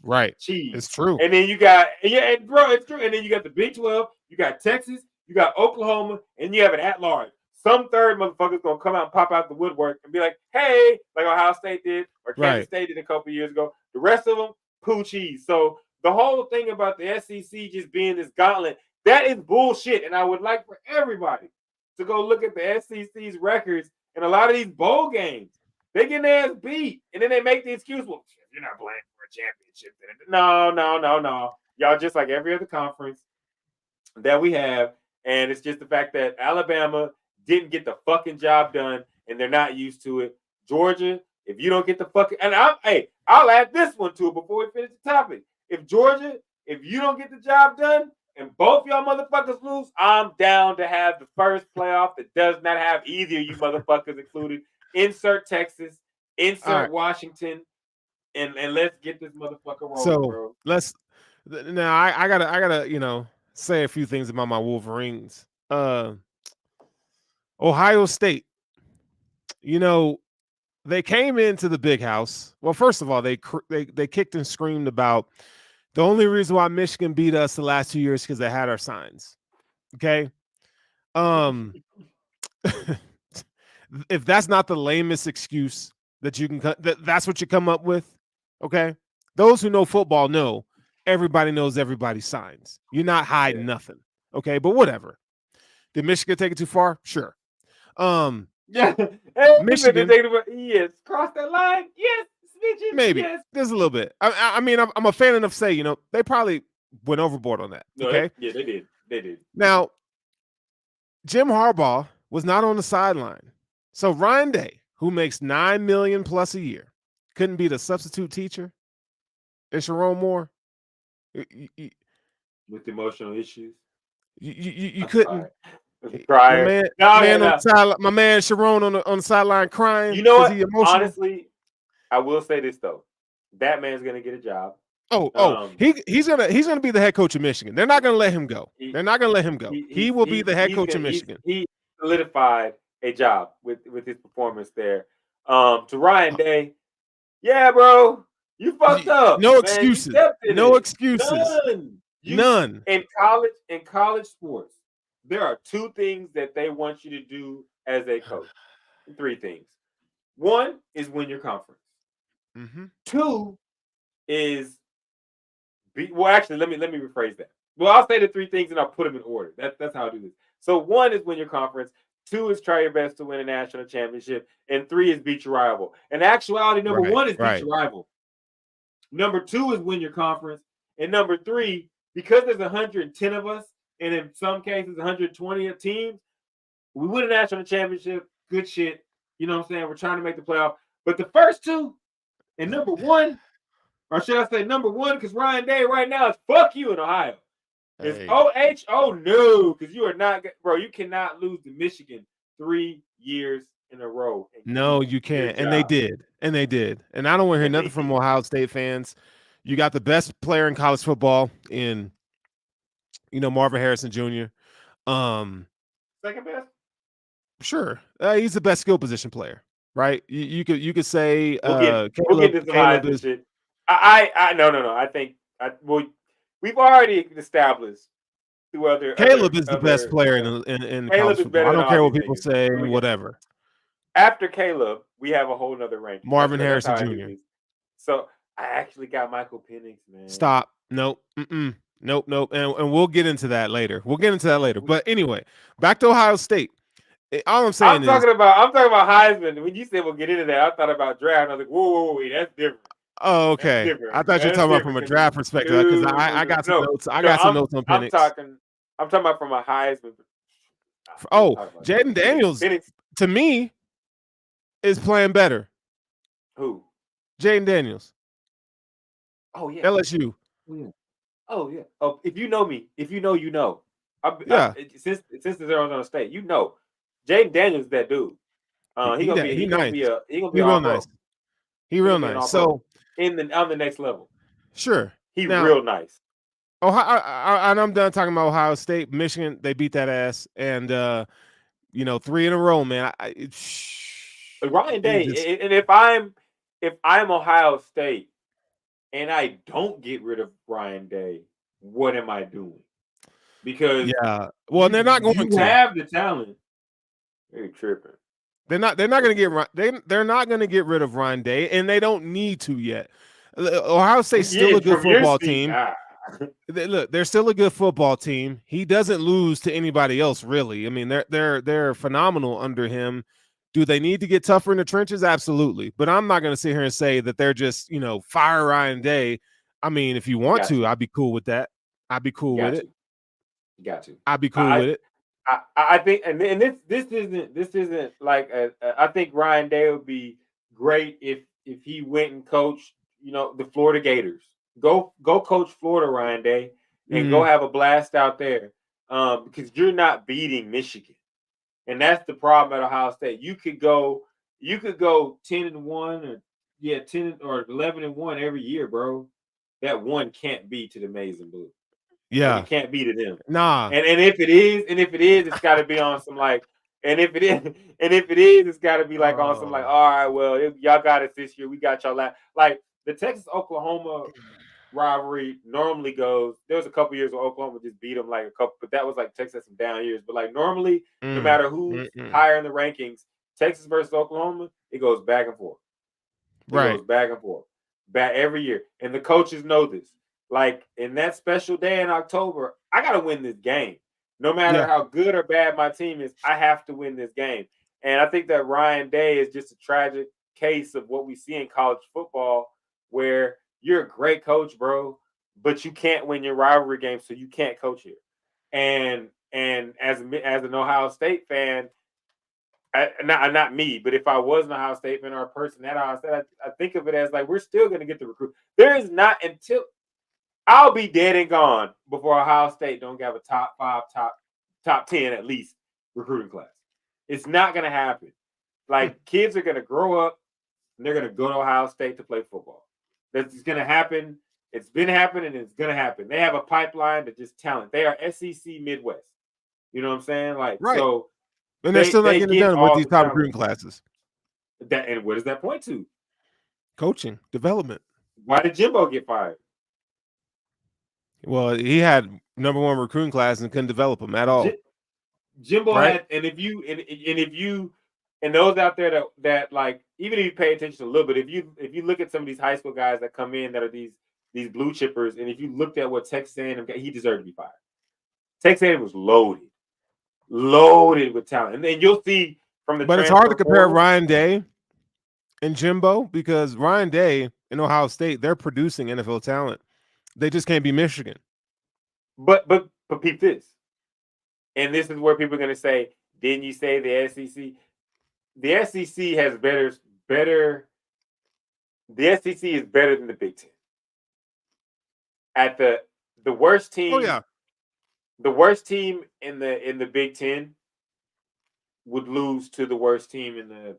Right. Cheese. It's true. And then you got, it's true. And then you got the Big 12, you got Texas, you got Oklahoma, and you have an at-large. Some third motherfucker's gonna come out and pop out the woodwork and be like, hey, like Ohio State did, or Kansas State did a couple years ago. The rest of them, poo cheese. So the whole thing about the SEC just being this gauntlet, that is bullshit. And I would like for everybody to go look at the SEC's records and a lot of these bowl games. They get their ass beat, and then they make the excuse, well, you're not playing for a championship. No. Y'all just like every other conference that we have, and it's just the fact that Alabama didn't get the fucking job done, and they're not used to it. Georgia, if you don't get the fucking, and I'll add this one to it before we finish the topic. If you don't get the job done, and both y'all motherfuckers lose, I'm down to have the first playoff that does not have either of you motherfuckers included. Insert Texas, insert Washington, and let's get this motherfucker rolling, bro. Let's now. I gotta say a few things about my Wolverines. Ohio State. They came into the big house. Well, first of all, they kicked and screamed about the only reason why Michigan beat us the last 2 years because they had our signs. Okay. If that's not the lamest excuse that you can, that's what you come up with. Okay. Those who know football know everybody knows everybody's signs. You're not hiding nothing. Okay. But whatever. Did Michigan take it too far? Sure. Michigan. Yes. Cross that line. Yes. Snitches. Maybe. Yes. There's a little bit. I mean, I'm a fan enough to say, they probably went overboard on that. Okay. They did. They did. Now, Jim Harbaugh was not on the sideline. So Ryan Day, who makes $9 million plus a year, couldn't be the substitute teacher. And Sharon Moore, with emotional issues, you couldn't. My Crier. No. my man Sharon on the sideline crying. You know what? He emotional. Honestly, I will say this though. That man's gonna get a job. He's gonna be the head coach of Michigan. They're not gonna let him go. They're not gonna let him go. He will be the head coach of Michigan. He solidified a job with his performance there. To Ryan Day, yeah, bro, you fucked up. No man. excuses. No excuses. None. In college sports, there are two things that they want you to do as a coach. Three things. One is win your conference. Mm-hmm. Two is actually, let me rephrase that. Well, I'll say the three things and I'll put them in order. That's how I do this. So one is win your conference. Two is try your best to win a national championship. And three is beat your rival. In actuality, number one is beat your rival. Number two is win your conference. And number three, because there's 110 of us, and in some cases 120 teams, we win a national championship. Good shit. You know what I'm saying? We're trying to make the playoff. But the first two, and number one, or should I say number one, because Ryan Day right now is fuck you in Ohio. It's OH. Oh no, because you are not, bro. You cannot lose to Michigan 3 years in a row. No, you can't. And they did. And I don't want to hear nothing from Ohio State fans. You got the best player in college football in, Marvin Harrison Jr. Second best? Sure. He's the best skill position player, right? You could say we'll get to some shit. No. I think we've already established through other. Caleb is the best player in college football. I don't care what people say, whatever. After Caleb, we have a whole nother ranking. Marvin Harrison Jr. So I actually got Michael Penix, man. Stop. Nope. Nope. And we'll get into that later. But anyway, back to Ohio State. All I'm saying is I'm talking about Heisman. When you said we'll get into that, I thought about draft. I was like, whoa, wait, that's different. Oh, okay. I thought you were talking about from a draft perspective because I got some notes. I got some notes on Penix. I'm talking about from a Heisman. Jayden Daniels to me is playing better. Who? Jayden Daniels. Oh yeah. LSU. Oh yeah. Oh, if you know me, you know. Since the Arizona State, Jayden Daniels is that dude. He gonna be real nice. He real nice. So on the next level. Sure. He's real nice. And I'm done talking about Ohio State. Michigan, they beat that ass. And 3 in a row, man. Ryan Day, and if I'm Ohio State and I don't get rid of Ryan Day, what am I doing? Because they're not going to have the talent. They're tripping. They're not going to they're not going to get rid of Ryan Day, and they don't need to yet. Ohio State's still a good football team. Look, they're still a good football team. He doesn't lose to anybody else, really. I mean, they're phenomenal under him. Do they need to get tougher in the trenches? Absolutely. But I'm not going to sit here and say that they're just, fire Ryan Day. I mean, if you want to, I'd be cool with that. I'd be cool with it. Got to. I'd be cool with it. I think, and this isn't like I think Ryan Day would be great if he went and coached, the Florida Gators. Go coach Florida, Ryan Day, and go have a blast out there. Because you're not beating Michigan, and that's the problem at Ohio State. You could go 10-1 or 10 or 11-1 every year, bro. That one can't be to the Maize and Blue. Yeah, it can't be to them. Nah. And if it is, it's got to be on some like. And if it is, it's got to be like on some like. All right, well, y'all got us this year. We got y'all last. Like the Texas-Oklahoma rivalry normally goes. There was a couple years where Oklahoma just beat them like a couple, but that was like Texas some down years. But like normally, no matter who's higher in the rankings, Texas versus Oklahoma, it goes back and forth. It goes back and forth, back every year, and the coaches know this. Like in that special day in October, I got to win this game. No matter how good or bad my team is, I have to win this game. And I think that Ryan Day is just a tragic case of what we see in college football, where you're a great coach, bro, but you can't win your rivalry game, so you can't coach here. And as an Ohio State fan, not me, but if I was an Ohio State fan or a person at Ohio State, I think of it as like we're still going to get the recruit. There is not until I'll be dead and gone before Ohio State don't have a top 5, top 10 at least recruiting class. It's not going to happen. Like, kids are going to grow up and they're going to go to Ohio State to play football. That's going to happen. It's been happening and it's going to happen. They have a pipeline to just talent. They are SEC Midwest. You know what I'm saying? Like, right. So and they're still not getting it done with these top recruiting classes. And what does that point to? Coaching, development. Why did Jimbo get fired? Well, he had number one recruiting class and couldn't develop them at all. Jimbo had, and if you and those out there that like, even if you pay attention a little bit, if you look at some of these high school guys that come in that are these blue chippers, and if you looked at what Texas A&M, he deserved to be fired. Texas A&M was loaded with talent, and then you'll see from the. But it's hard to compare Ryan Day and Jimbo, because Ryan Day and Ohio State, they're producing NFL talent. They just can't be Michigan. But peep this. And this is where people are going to say, didn't you say the SEC? The SEC has better. The SEC is better than the Big Ten. At the worst team. Oh yeah. The worst team in the Big Ten would lose to the worst team in the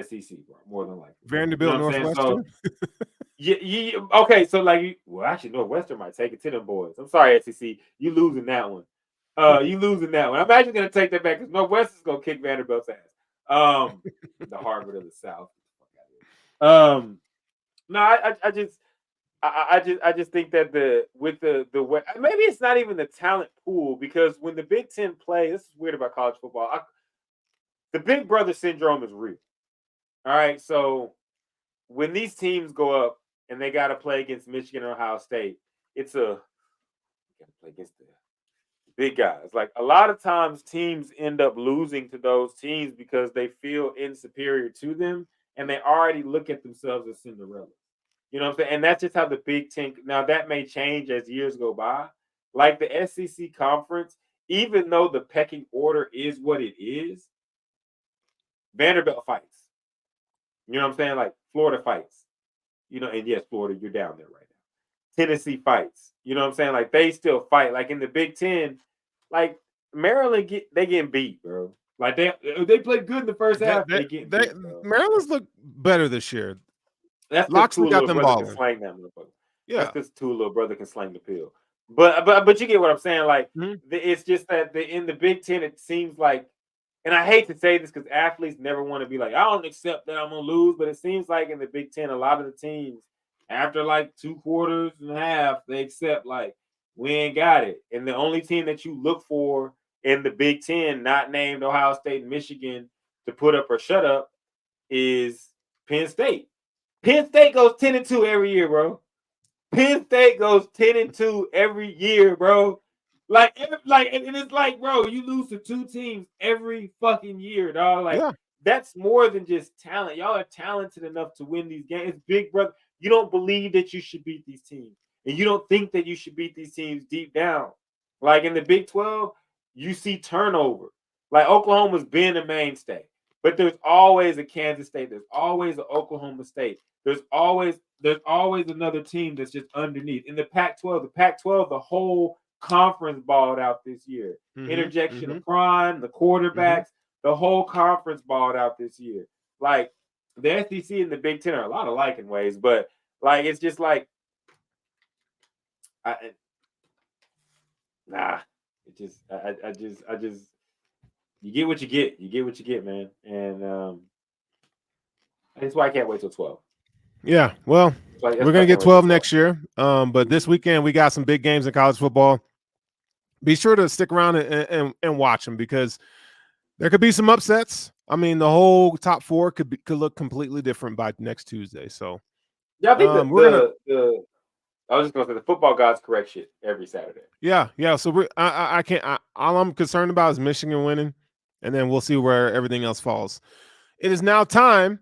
SEC, bro, more than likely. Vanderbilt, you know Northwestern. So, yeah. Okay, so like, actually, Northwestern might take it to them boys. I'm sorry, SEC, you losing that one. You losing that one. I'm actually going to take that back because Northwestern's going to kick Vanderbilt's ass. The Harvard of the South. No, I just think that the maybe it's not even the talent pool, because when the Big Ten play, this is weird about college football. The big brother syndrome is real. All right, so when these teams go up and they got to play against Michigan or Ohio State, got to play against the big guys. Like, a lot of times teams end up losing to those teams because they feel insuperior to them and they already look at themselves as Cinderella. You know what I'm saying? And that's just how the Big Ten. Now, that may change as years go by. Like the SEC conference, even though the pecking order is what it is, Vanderbilt fights. You know what I'm saying? Like, Florida fights. You know, and yes, Florida, you're down there right now. Tennessee fights. You know what I'm saying? Like, they still fight. Like, in the Big Ten, like, Maryland, they getting beat, bro. Like, they played good in the first half. They get beat, Maryland's look better this year. That's Loxley got them balling. Slang that motherfucker. Yeah, that's because Tua little brother can slang the pill. But you get what I'm saying. Like, it's just that in the Big Ten, it seems like, and I hate to say this because athletes never want to be like, I don't accept that I'm gonna lose, but it seems like in the Big Ten, a lot of the teams, after like 2 quarters and a half, they accept, like, we ain't got it. And the only team that you look for in the Big Ten, not named Ohio State and Michigan, to put up or shut up, is Penn State. Penn State goes 10-2 every year, bro. Penn State goes 10-2 every year, bro. And it's like, bro, you lose to 2 teams every fucking year, dog. Like, that's more than just talent. Y'all are talented enough to win these games. It's big, brother. You don't believe that you should beat these teams, and you don't think that you should beat these teams deep down. Like, in the Big 12, you see turnover. Like, Oklahoma's been a mainstay, but there's always a Kansas State. There's always an Oklahoma State. There's always another team that's just underneath. In the Pac-12, the whole conference balled out this year. Interjection of Prime, the quarterbacks, the whole conference balled out this year. Like, the SEC and the Big Ten are a lot alike in ways, but like, it's just like, I just you get what you get. You get what you get, man. And that's why I can't wait till 12. Yeah, well, we're going to get 12 next year. But this weekend, we got some big games in college football. Be sure to stick around and watch them, because there could be some upsets. I mean, the whole top 4 could look completely different by next Tuesday. So, yeah, I think I was just going to say the football gods correct shit every Saturday. Yeah. So I can't. All I'm concerned about is Michigan winning, and then we'll see where everything else falls. It is now time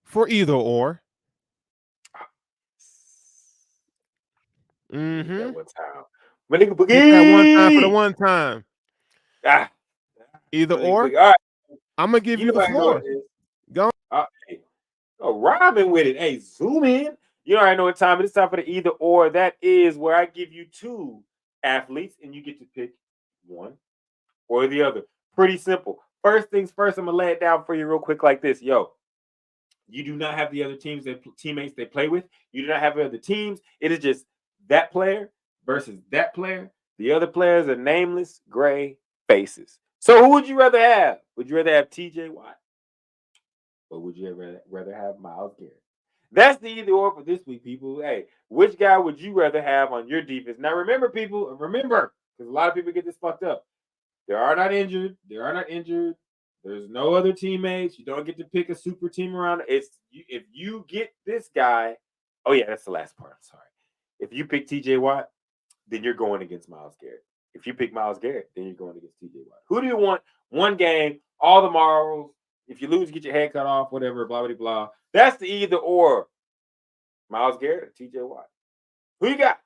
for either or. That one time. That one time for the one time. Either or. All right. I'm gonna give you the floor. Go. Rhyming with it. Hey, zoom in. You already know what time it is. Time for the either or. That is where I give you 2 athletes and you get to pick one or the other. Pretty simple. First things first, I'm gonna lay it down for you real quick like this. Yo, you do not have the other teammates they play with. You do not have other teams. It is just that player versus that player. The other players are nameless gray faces. So who would you rather have? Would you rather have TJ Watt? Or would you rather have Myles Garrett? That's the either or for this week, people. Hey, which guy would you rather have on your defense? Now, remember, people, because a lot of people get this fucked up. They are not injured. There's no other teammates. You don't get to pick a super team around. If you get this guy. Oh yeah, that's the last part. I'm sorry. If you pick TJ Watt, then you're going against Myles Garrett. If you pick Myles Garrett, then you're going against TJ Watt. Who do you want? One game, all the marbles. If you lose, get your head cut off, whatever, blah, blah, blah. That's the either or. Myles Garrett or TJ Watt. Who you got?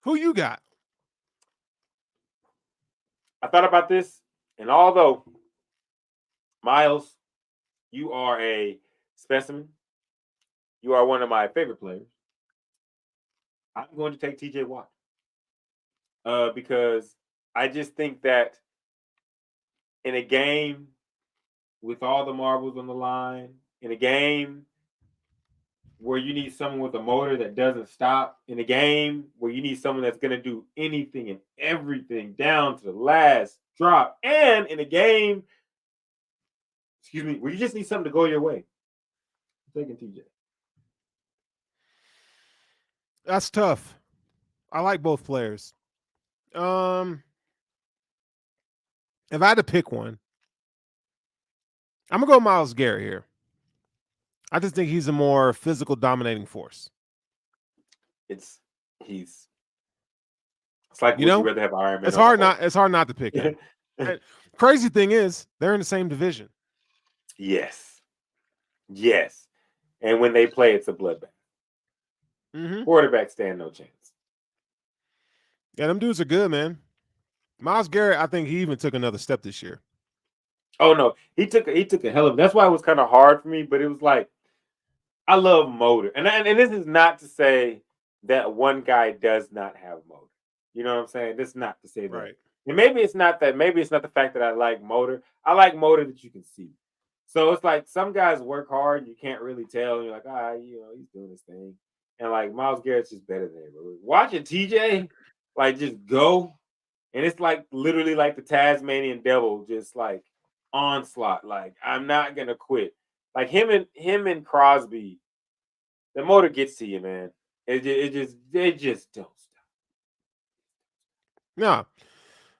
Who you got? I thought about this, and although, Myles, you are a specimen, you are one of my favorite players, I'm going to take TJ Watt. Because I just think that in a game with all the marbles on the line, in a game where you need someone with a motor that doesn't stop, in a game where you need someone that's going to do anything and everything down to the last drop, and in a game, where you just need something to go your way, I'm taking TJ. That's tough. I like both players. If I had to pick one, I'm gonna go Myles Garrett here. I just think he's a more physical, dominating force. It's like, would you rather have Iron Man? It's hard not to pick him. Crazy thing is, they're in the same division. Yes. And when they play, it's a bloodbath. Mm-hmm. Quarterbacks stand no chance. Yeah, them dudes are good, man. Myles Garrett, I think he even took another step this year. Oh no, he took a hell of. That's why it was kind of hard for me, but it was like, I love motor, and this is not to say that one guy does not have motor. You know what I'm saying? This is not to say that. Right. And maybe it's not that. Maybe it's not the fact that I like motor. I like motor that you can see. So it's like some guys work hard, you can't really tell. You're like, he's doing his thing, and like Myles Garrett's just better than him. Watching TJ, like, just go, and it's like literally like the Tasmanian devil, just like onslaught. Like, I'm not gonna quit. Like him and Crosby, the motor gets to you, man. It just don't stop. Yeah,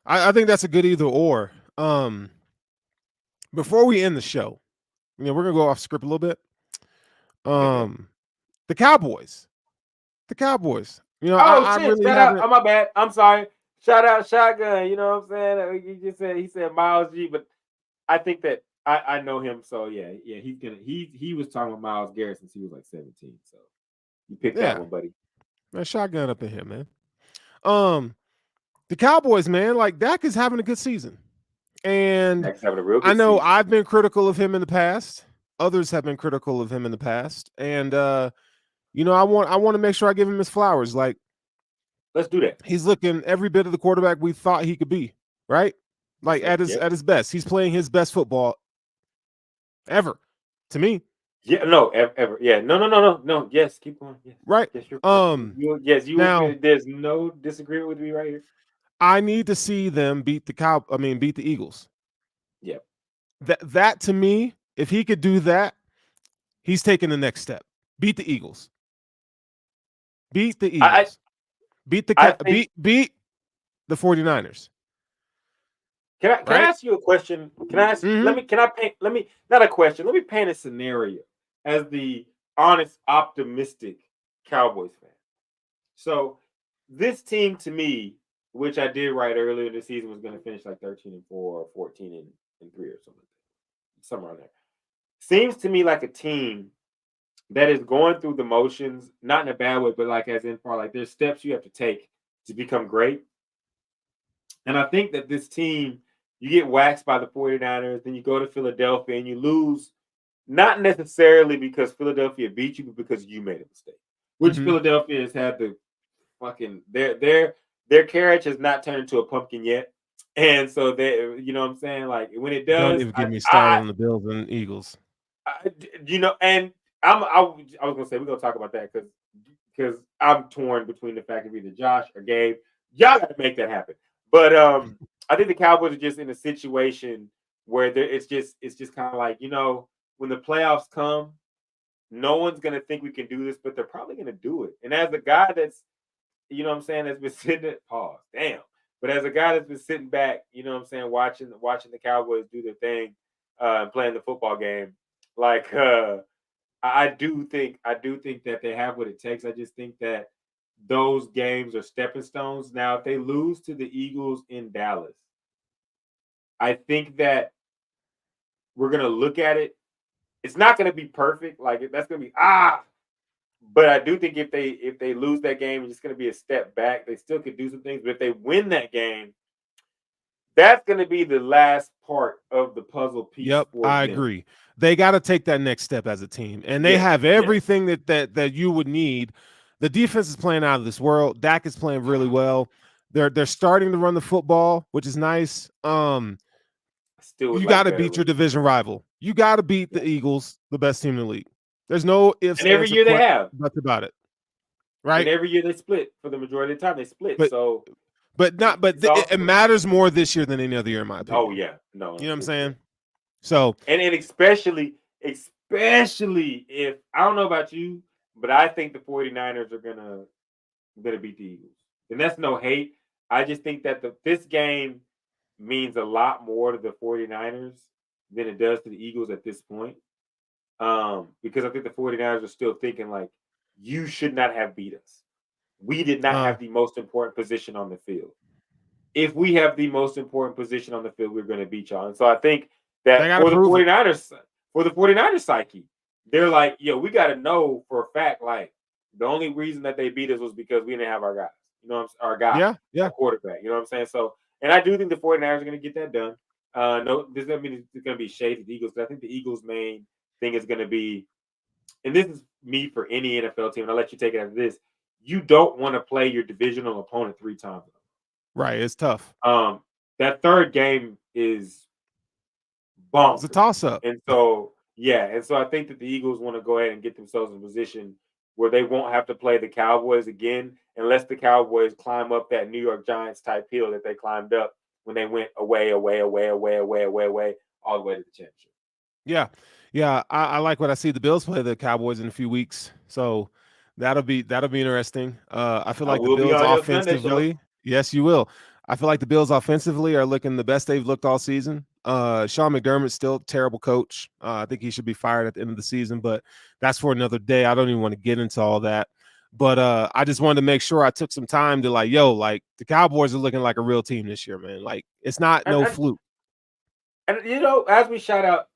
I think that's a good either or. Before we end the show, we're gonna go off script a little bit. The Cowboys. I really haven't. Oh, my bad. I'm sorry. Shout out Shotgun. You know what I'm saying? He said Myles G, but I think that I know him, so yeah. He was talking about Myles Garrett since he was like 17. So you picked that one, buddy. Man, Shotgun up in here, man. The Cowboys, man, like Dak is having a good season. And Dak's having a real good I know season. I've been critical of him in the past. Others have been critical of him in the past. And I want to make sure I give him his flowers. Like, let's do that. He's looking every bit of the quarterback we thought he could be, right? Like at his best. He's playing his best football ever, to me. Yeah, no, ever. Yeah, no. Yes, keep going. Yes. Right. Yes, there's no disagreement with me right here. I need to see them beat the Eagles. Yep. That to me, if he could do that, he's taking the next step. Beat the Eagles. Beat the Eagles. Beat the 49ers. Can I ask you a question? Can I ask? Let me not a question. Let me paint a scenario as the honest, optimistic Cowboys fan. So this team, to me, which I did write earlier this season, was going to finish like 13-4 or 14-3 or something, somewhere around there. Seems to me like a team that is going through the motions, not in a bad way, but like as in far like there's steps you have to take to become great. And I think that this team, you get waxed by the 49ers, then you go to Philadelphia and you lose, not necessarily because Philadelphia beat you, but because you made a mistake. Which Philadelphia has had the fucking their carriage has not turned into a pumpkin yet. And so they, you know what I'm saying? Like when it Don't does, even get me started on the Bills and Eagles. and I was gonna say we're gonna talk about that because I'm torn between the fact of either Josh or Gabe. Y'all got to make that happen. But I think the Cowboys are just in a situation where it's just kind of like when the playoffs come, no one's gonna think we can do this, but they're probably gonna do it. And as a guy that's what I'm saying, that's been sitting at pause, damn. But as a guy that's been sitting back, watching the Cowboys do their thing, and playing the football game, like I do think that they have what it takes. I just think that those games are stepping stones. Now, if they lose to the Eagles in Dallas, I think that we're gonna look at it. It's not gonna be perfect. Like that's gonna be but I do think if they lose that game, it's gonna be a step back. They still could do some things, but if they win that game, that's gonna be the last part of the puzzle piece Yep, for I them. agree. They got to take that next step as a team, and they Yes, have yes. everything that you would need. The defense is playing out of this world. Dak is playing really well. They're starting to run the football, which is nice. I still would You got like to better beat your with it. division rival. You got to beat Yeah. the Eagles, the best team in the league. There's no ifs, And every ands, or year they have. buts about it, And right? every year they split for the majority of the time. They split. But So not. But it's it also matters more this year than any other year, in my oh opinion. yeah. No, You know what I'm it's yeah. saying? So And especially if I don't know about you, but I think the 49ers are gonna beat the Eagles. And that's no hate. I just think that this game means a lot more to the 49ers than it does to the Eagles at this point. Because I think the 49ers are still thinking like, you should not have beat us. We did not uh, have the most important position on the field. If we have the most important position on the field, we're going to beat y'all. And so I think they that got to prove it. For the 49ers psyche, they're like, yo, we got to know for a fact, like, the only reason that they beat us was because we didn't have our guys. Our guy, Yeah, yeah. our quarterback. You know what I'm saying? So, and I do think the 49ers are going to get that done. No, this doesn't mean it's going to be shade to the Eagles, but I think the Eagles' main thing is going to be, and this is me for any NFL team, and I'll let you take it after this. You don't want to play your divisional opponent 3 times. Right, it's tough. That third game is It's a bonkers. toss up. And so, yeah, and so I think that the Eagles want to go ahead and get themselves in a position where they won't have to play the Cowboys again unless the Cowboys climb up that New York Giants type hill that they climbed up when they went away, all the way to the championship. Yeah, yeah. I like what I see. The Bills play the Cowboys in a few weeks, so that'll be interesting. I feel I like the will be Bills on your Sunday show. offensively. Yes, you will. I feel like the Bills offensively are looking the best they've looked all season. Sean McDermott's still a terrible coach. I think he should be fired at the end of the season, but that's for another day. I don't even want to get into all that. But I just wanted to make sure I took some time to like the Cowboys are looking like a real team this year, man. Like it's not And, no and fluke. And as we shout out,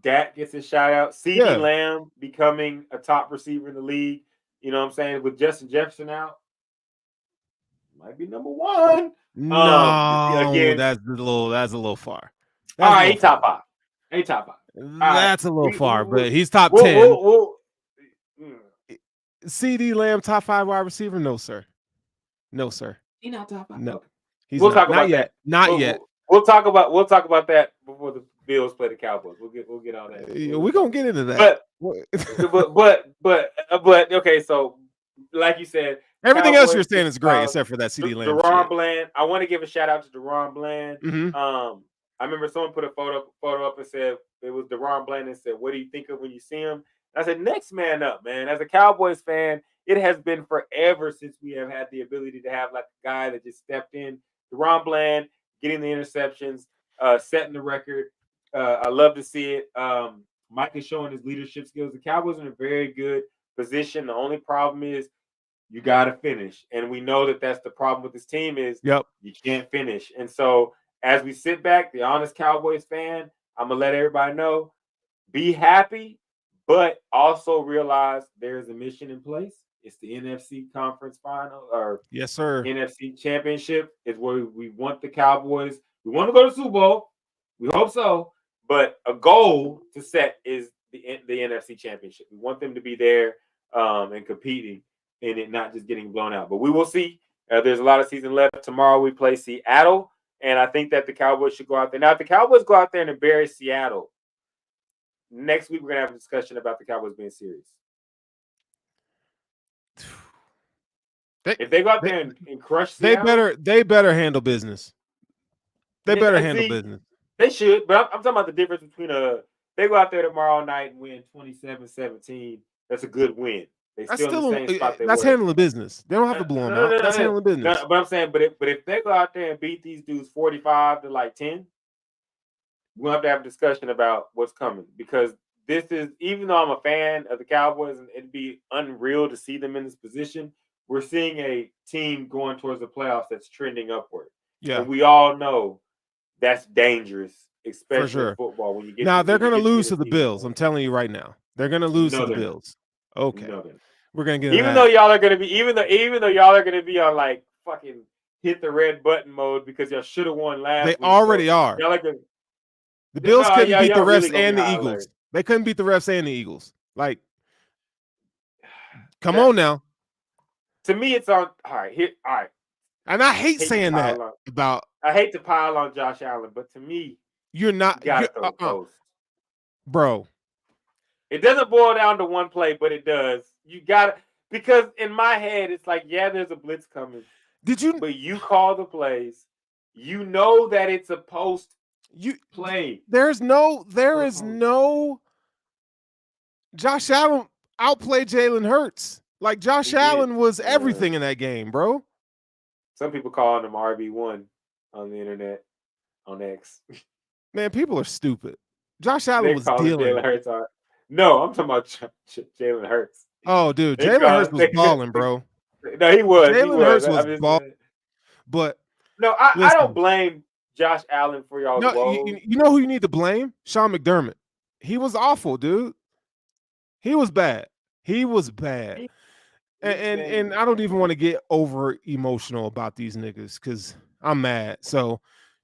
Dak gets his shout out. CeeDee Yeah. Lamb becoming a top receiver in the league. You know what I'm saying? With Justin Jefferson out, might be number one. No, Again, that's a little far. all That's a right, little he top far. five. He top five. All right, That's a little we far, we but he's top we'll 10. we'll, we'll mm, CD Lamb, top 5 wide receiver? No, sir. No, sir. he not top five. No. Okay. He's We'll not. talk Not about that. yet. Not We'll, yet. we'll, we'll talk about that before the Bills play the Cowboys. We'll get all that. We're going to get into that. But okay, so like you said, Everything else you're Cowboys saying is great, except for that CD Lamb Deron shit. Bland. I want to give a shout out to Deron Bland. Mm-hmm. I remember someone put a photo up and said it was Deron Bland and said, "What do you think of when you see him?" And I said, "Next man up, man." As a Cowboys fan, it has been forever since we have had the ability to have like a guy that just stepped in. Deron Bland getting the interceptions, setting the record. I love to see it. Mike is showing his leadership skills. The Cowboys are in a very good position. The only problem is you got to finish, and we know that that's the problem with this team is Yep. you can't finish. And so as we sit back, the honest Cowboys fan, I'm gonna let everybody know: be happy, but also realize there's a mission in place. It's the NFC Conference Final or Yes, sir. NFC Championship is where we want the Cowboys. We want to go to the Super Bowl. We hope so. But a goal to set is the NFC Championship. We want them to be there and competing and it not just getting blown out. But we will see. There's a lot of season left. Tomorrow we play Seattle. And I think that the Cowboys should go out there. Now, if the Cowboys go out there and embarrass Seattle, next week we're going to have a discussion about the Cowboys being serious. If they go out there and crush Seattle, they better handle business. They better handle business. They should, but I'm talking about the difference between they go out there tomorrow night and win 27-17. That's a good win. They still in the same spot they that's were. handling business. They don't have to blow them out. That's handling business. But I'm saying, but if they go out there and beat these dudes 45 to like 10, we'll have to have a discussion about what's coming, because this is, even though I'm a fan of the Cowboys and it'd be unreal to see them in this position, we're seeing a team going towards the playoffs that's trending upward. Yeah. And we all know that's dangerous, especially for sure. in football. When you get now, they're going to lose to the Bills. I'm telling you right now. They're going to lose to the Bills. Okay. We're going to get even though y'all are going to be even though y'all are going to be on like fucking hit the red button mode because y'all should have won last week. They already are. Y'all are gonna, the Bills couldn't beat the refs and the Eagles. They couldn't beat the refs and the Eagles. Like, come on now. To me, it's on. All right. And I hate saying that about. I hate to pile on Josh Allen, but to me, you're not. You gotta throw the post, bro. It doesn't boil down to one play, but it does. You got it, because in my head, it's like, yeah, there's a blitz coming. But you call the plays. You know that it's a post. Play. There is no. Josh Allen outplayed Jalen Hurts. Like, Josh Allen was everything in that game, bro. Some people calling him RB1 on the internet, on X. Man, people are stupid. Josh Allen was dealing. Jalen Hurts no, I'm talking about Jalen Hurts. Oh, dude, Jalen Hurts was balling, bro. No, he was. Jalen Hurts was balling. But no, I don't blame Josh Allen for y'all. No, you know who you need to blame? Sean McDermott. He was awful, dude. He was bad. And I don't even want to get over emotional about these niggas because I'm mad. So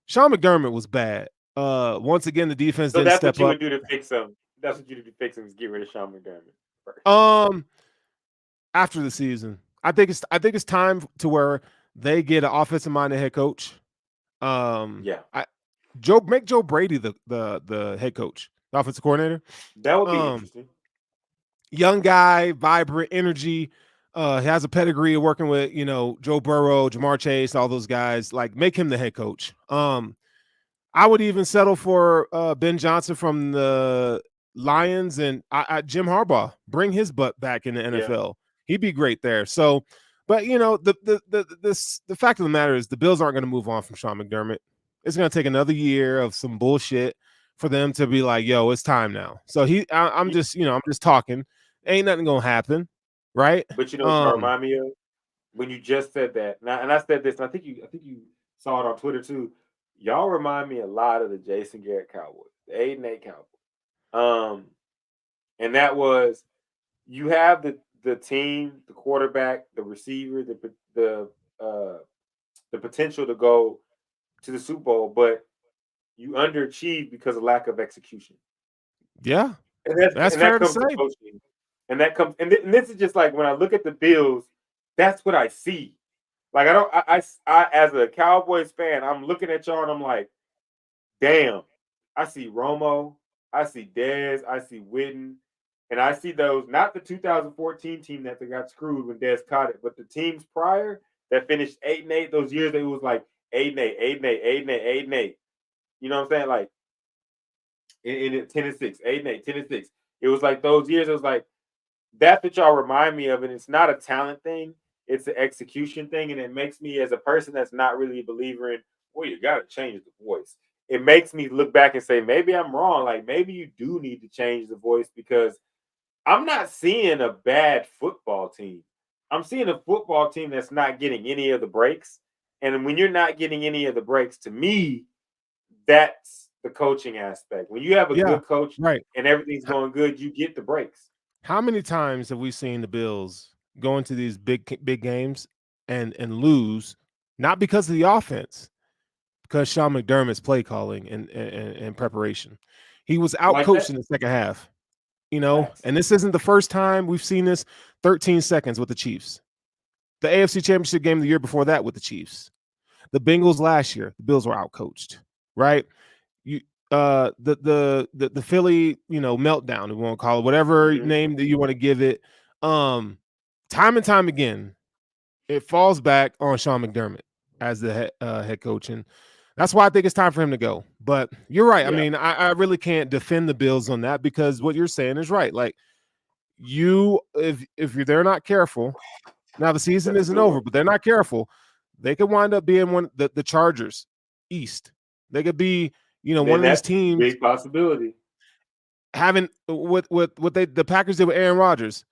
Sean McDermott was bad. Once again, the defense didn't step up. That's what you would do to fix him. That's what you would do to fix him, is get rid of Sean McDermott first. After the season, I think it's time to where they get an offensive minded head coach. Make Joe Brady the head coach, the offensive coordinator. That would be interesting. Young guy, vibrant, energy. Has a pedigree of working with, Joe Burrow, Jamar Chase, all those guys. Like, make him the head coach. I would even settle for Ben Johnson from the Lions, and Jim Harbaugh. Bring his butt back in the NFL. Yeah. He'd be great there. So, but the fact of the matter is the Bills aren't going to move on from Sean McDermott. It's going to take another year of some bullshit for them to be like, yo, it's time now. So I'm just talking. Ain't nothing going to happen. Right. But you know what you remind me of? When you just said that. Now, and I said this, and I think you saw it on Twitter too. Y'all remind me a lot of the Jason Garrett Cowboys, the 8-8 Cowboys. And that was, you have the team, the quarterback, the receiver, the potential to go to the Super Bowl, but you underachieve because of lack of execution. Yeah. And that's fair to say. And that comes, and this is just like, when I look at the Bills, that's what I see. Like, I as a Cowboys fan, I'm looking at y'all and I'm like, damn, I see Romo, I see Dez, I see Witten, and I see those, not the 2014 team that they got screwed when Dez caught it, but the teams prior that finished 8-8, those years it was like 8-8, 8-8, 8-8, 8-8. You know what I'm saying? Like, in 10-6, 8-8, 10-6. It was like those years, it was like, that's what y'all remind me of, and it's not a talent thing, it's an execution thing, and it makes me, as a person that's not really a believer in, well, you got to change the voice. It makes me look back and say, maybe I'm wrong. Like, maybe you do need to change the voice, because I'm not seeing a bad football team. I'm seeing a football team that's not getting any of the breaks, and when you're not getting any of the breaks, to me, that's the coaching aspect. When you have a good coach, right, and everything's going good, you get the breaks. How many times have we seen the Bills go into these big games and lose, not because of the offense, because Sean McDermott's play calling and preparation? He was outcoached in the second half, and this isn't the first time we've seen this. 13 seconds with the Chiefs. The AFC Championship game the year before that with the Chiefs. The Bengals last year, the Bills were outcoached, right? You the Philly, meltdown, we won't call it whatever name that you want to give it. Time and time again, it falls back on Sean McDermott as the head coach, and that's why I think it's time for him to go. But you're right. Yeah. I mean, I really can't defend the Bills on that because what you're saying is right. Like if they're not careful, now the season isn't over, but they're not careful, they could wind up being the Chargers East. They could be, one of these teams. Big possibility. Having what the Packers did with Aaron Rodgers.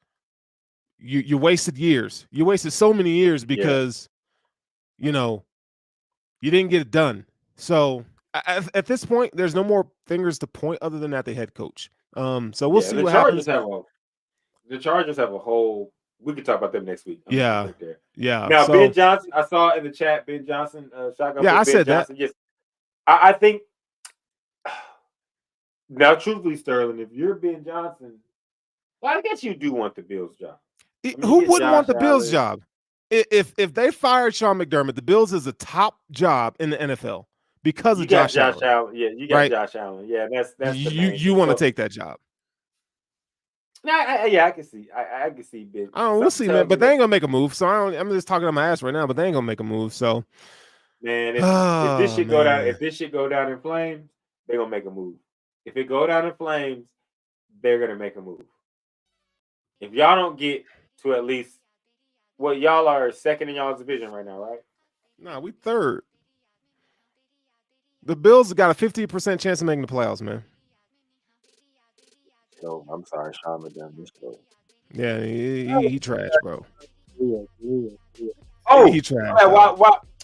You wasted years. You wasted so many years because, you didn't get it done. So at this point, there's no more fingers to point other than at the head coach. So we'll see what happens. The Chargers have a whole. We could talk about them next week. Yeah. Now, Ben Johnson, I saw in the chat, Ben Johnson, shotgun. Yeah, I said Johnson. that. Yes, I think. Now, truthfully, Sterling, if you're Ben Johnson, well, I guess you do want the Bills job. Who wouldn't want the Bills job? If they fired Sean McDermott, the Bills is a top job in the NFL because of Josh Allen. Yeah, you got Josh Allen. Yeah, that's you want to take that job. No, I can see. I can see Ben. We'll see, man. But they ain't gonna make a move. So I'm just talking on my ass right now. But they ain't gonna make a move. So, man, if this shit go down in flames, they're gonna make a move. If it go down in flames, they're gonna make a move. If y'all don't get to at least y'all are second in y'all's division right now, right? No, we third. The Bills got a 50% chance of making the playoffs, man. So I'm sorry, Sean McDermott. Yeah, he trash, bro. Oh, he trash.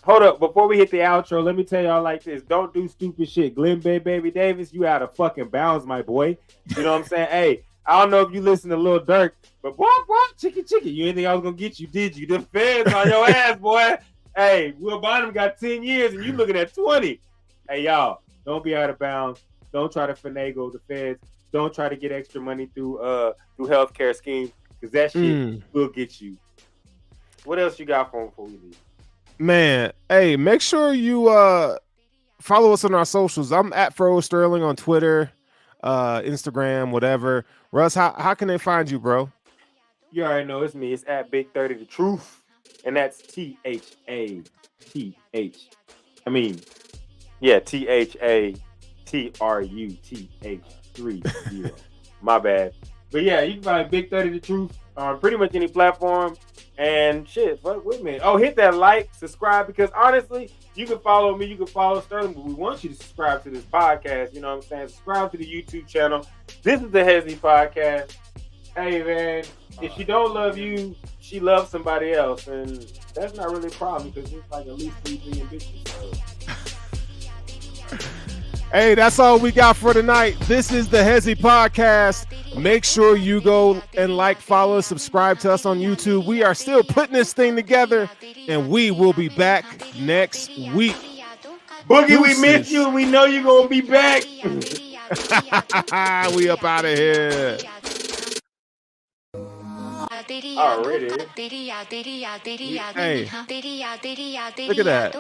Hold up, before we hit the outro, let me tell y'all like this: don't do stupid shit. Glenn Baby Davis, you out of fucking bounds, my boy. You know what I'm saying? Hey, I don't know if you listen to Lil Durk, but boy, chicken. You didn't think I was gonna get you, did you? The feds on your ass, boy. Hey, Will Bynum got 10 years and you looking at 20. Hey, y'all, don't be out of bounds. Don't try to finagle the feds. Don't try to get extra money through healthcare schemes because that shit will get you. What else you got for him before we leave? Man, hey, make sure you follow us on our socials. I'm at Fro Sterling on Twitter, Instagram, whatever. Russ, how can they find you, bro? You already know it's me. It's at Big 30 The Truth, and that's THATH. I mean, yeah, THATRUTH30. My bad. But yeah, you can find Big 30 The Truth on pretty much any platform. And shit, fuck with me. Oh, hit that like, subscribe, because honestly, you can follow me, you can follow Sterling, but we want you to subscribe to this podcast. You know what I'm saying? Subscribe to the YouTube channel. This is the Hezzy Podcast. Hey, man, if she don't love you, she loves somebody else. And that's not really a problem because it's like at least 3 billion bitches. So. Hey, that's all we got for tonight. This is the Hezzy Podcast. Make sure you go and follow, subscribe to us on YouTube. We are still putting this thing together, and we will be back next week. Boogie, we miss you, and we know you're going to be back. We up out of here. Already. Hey, look at that.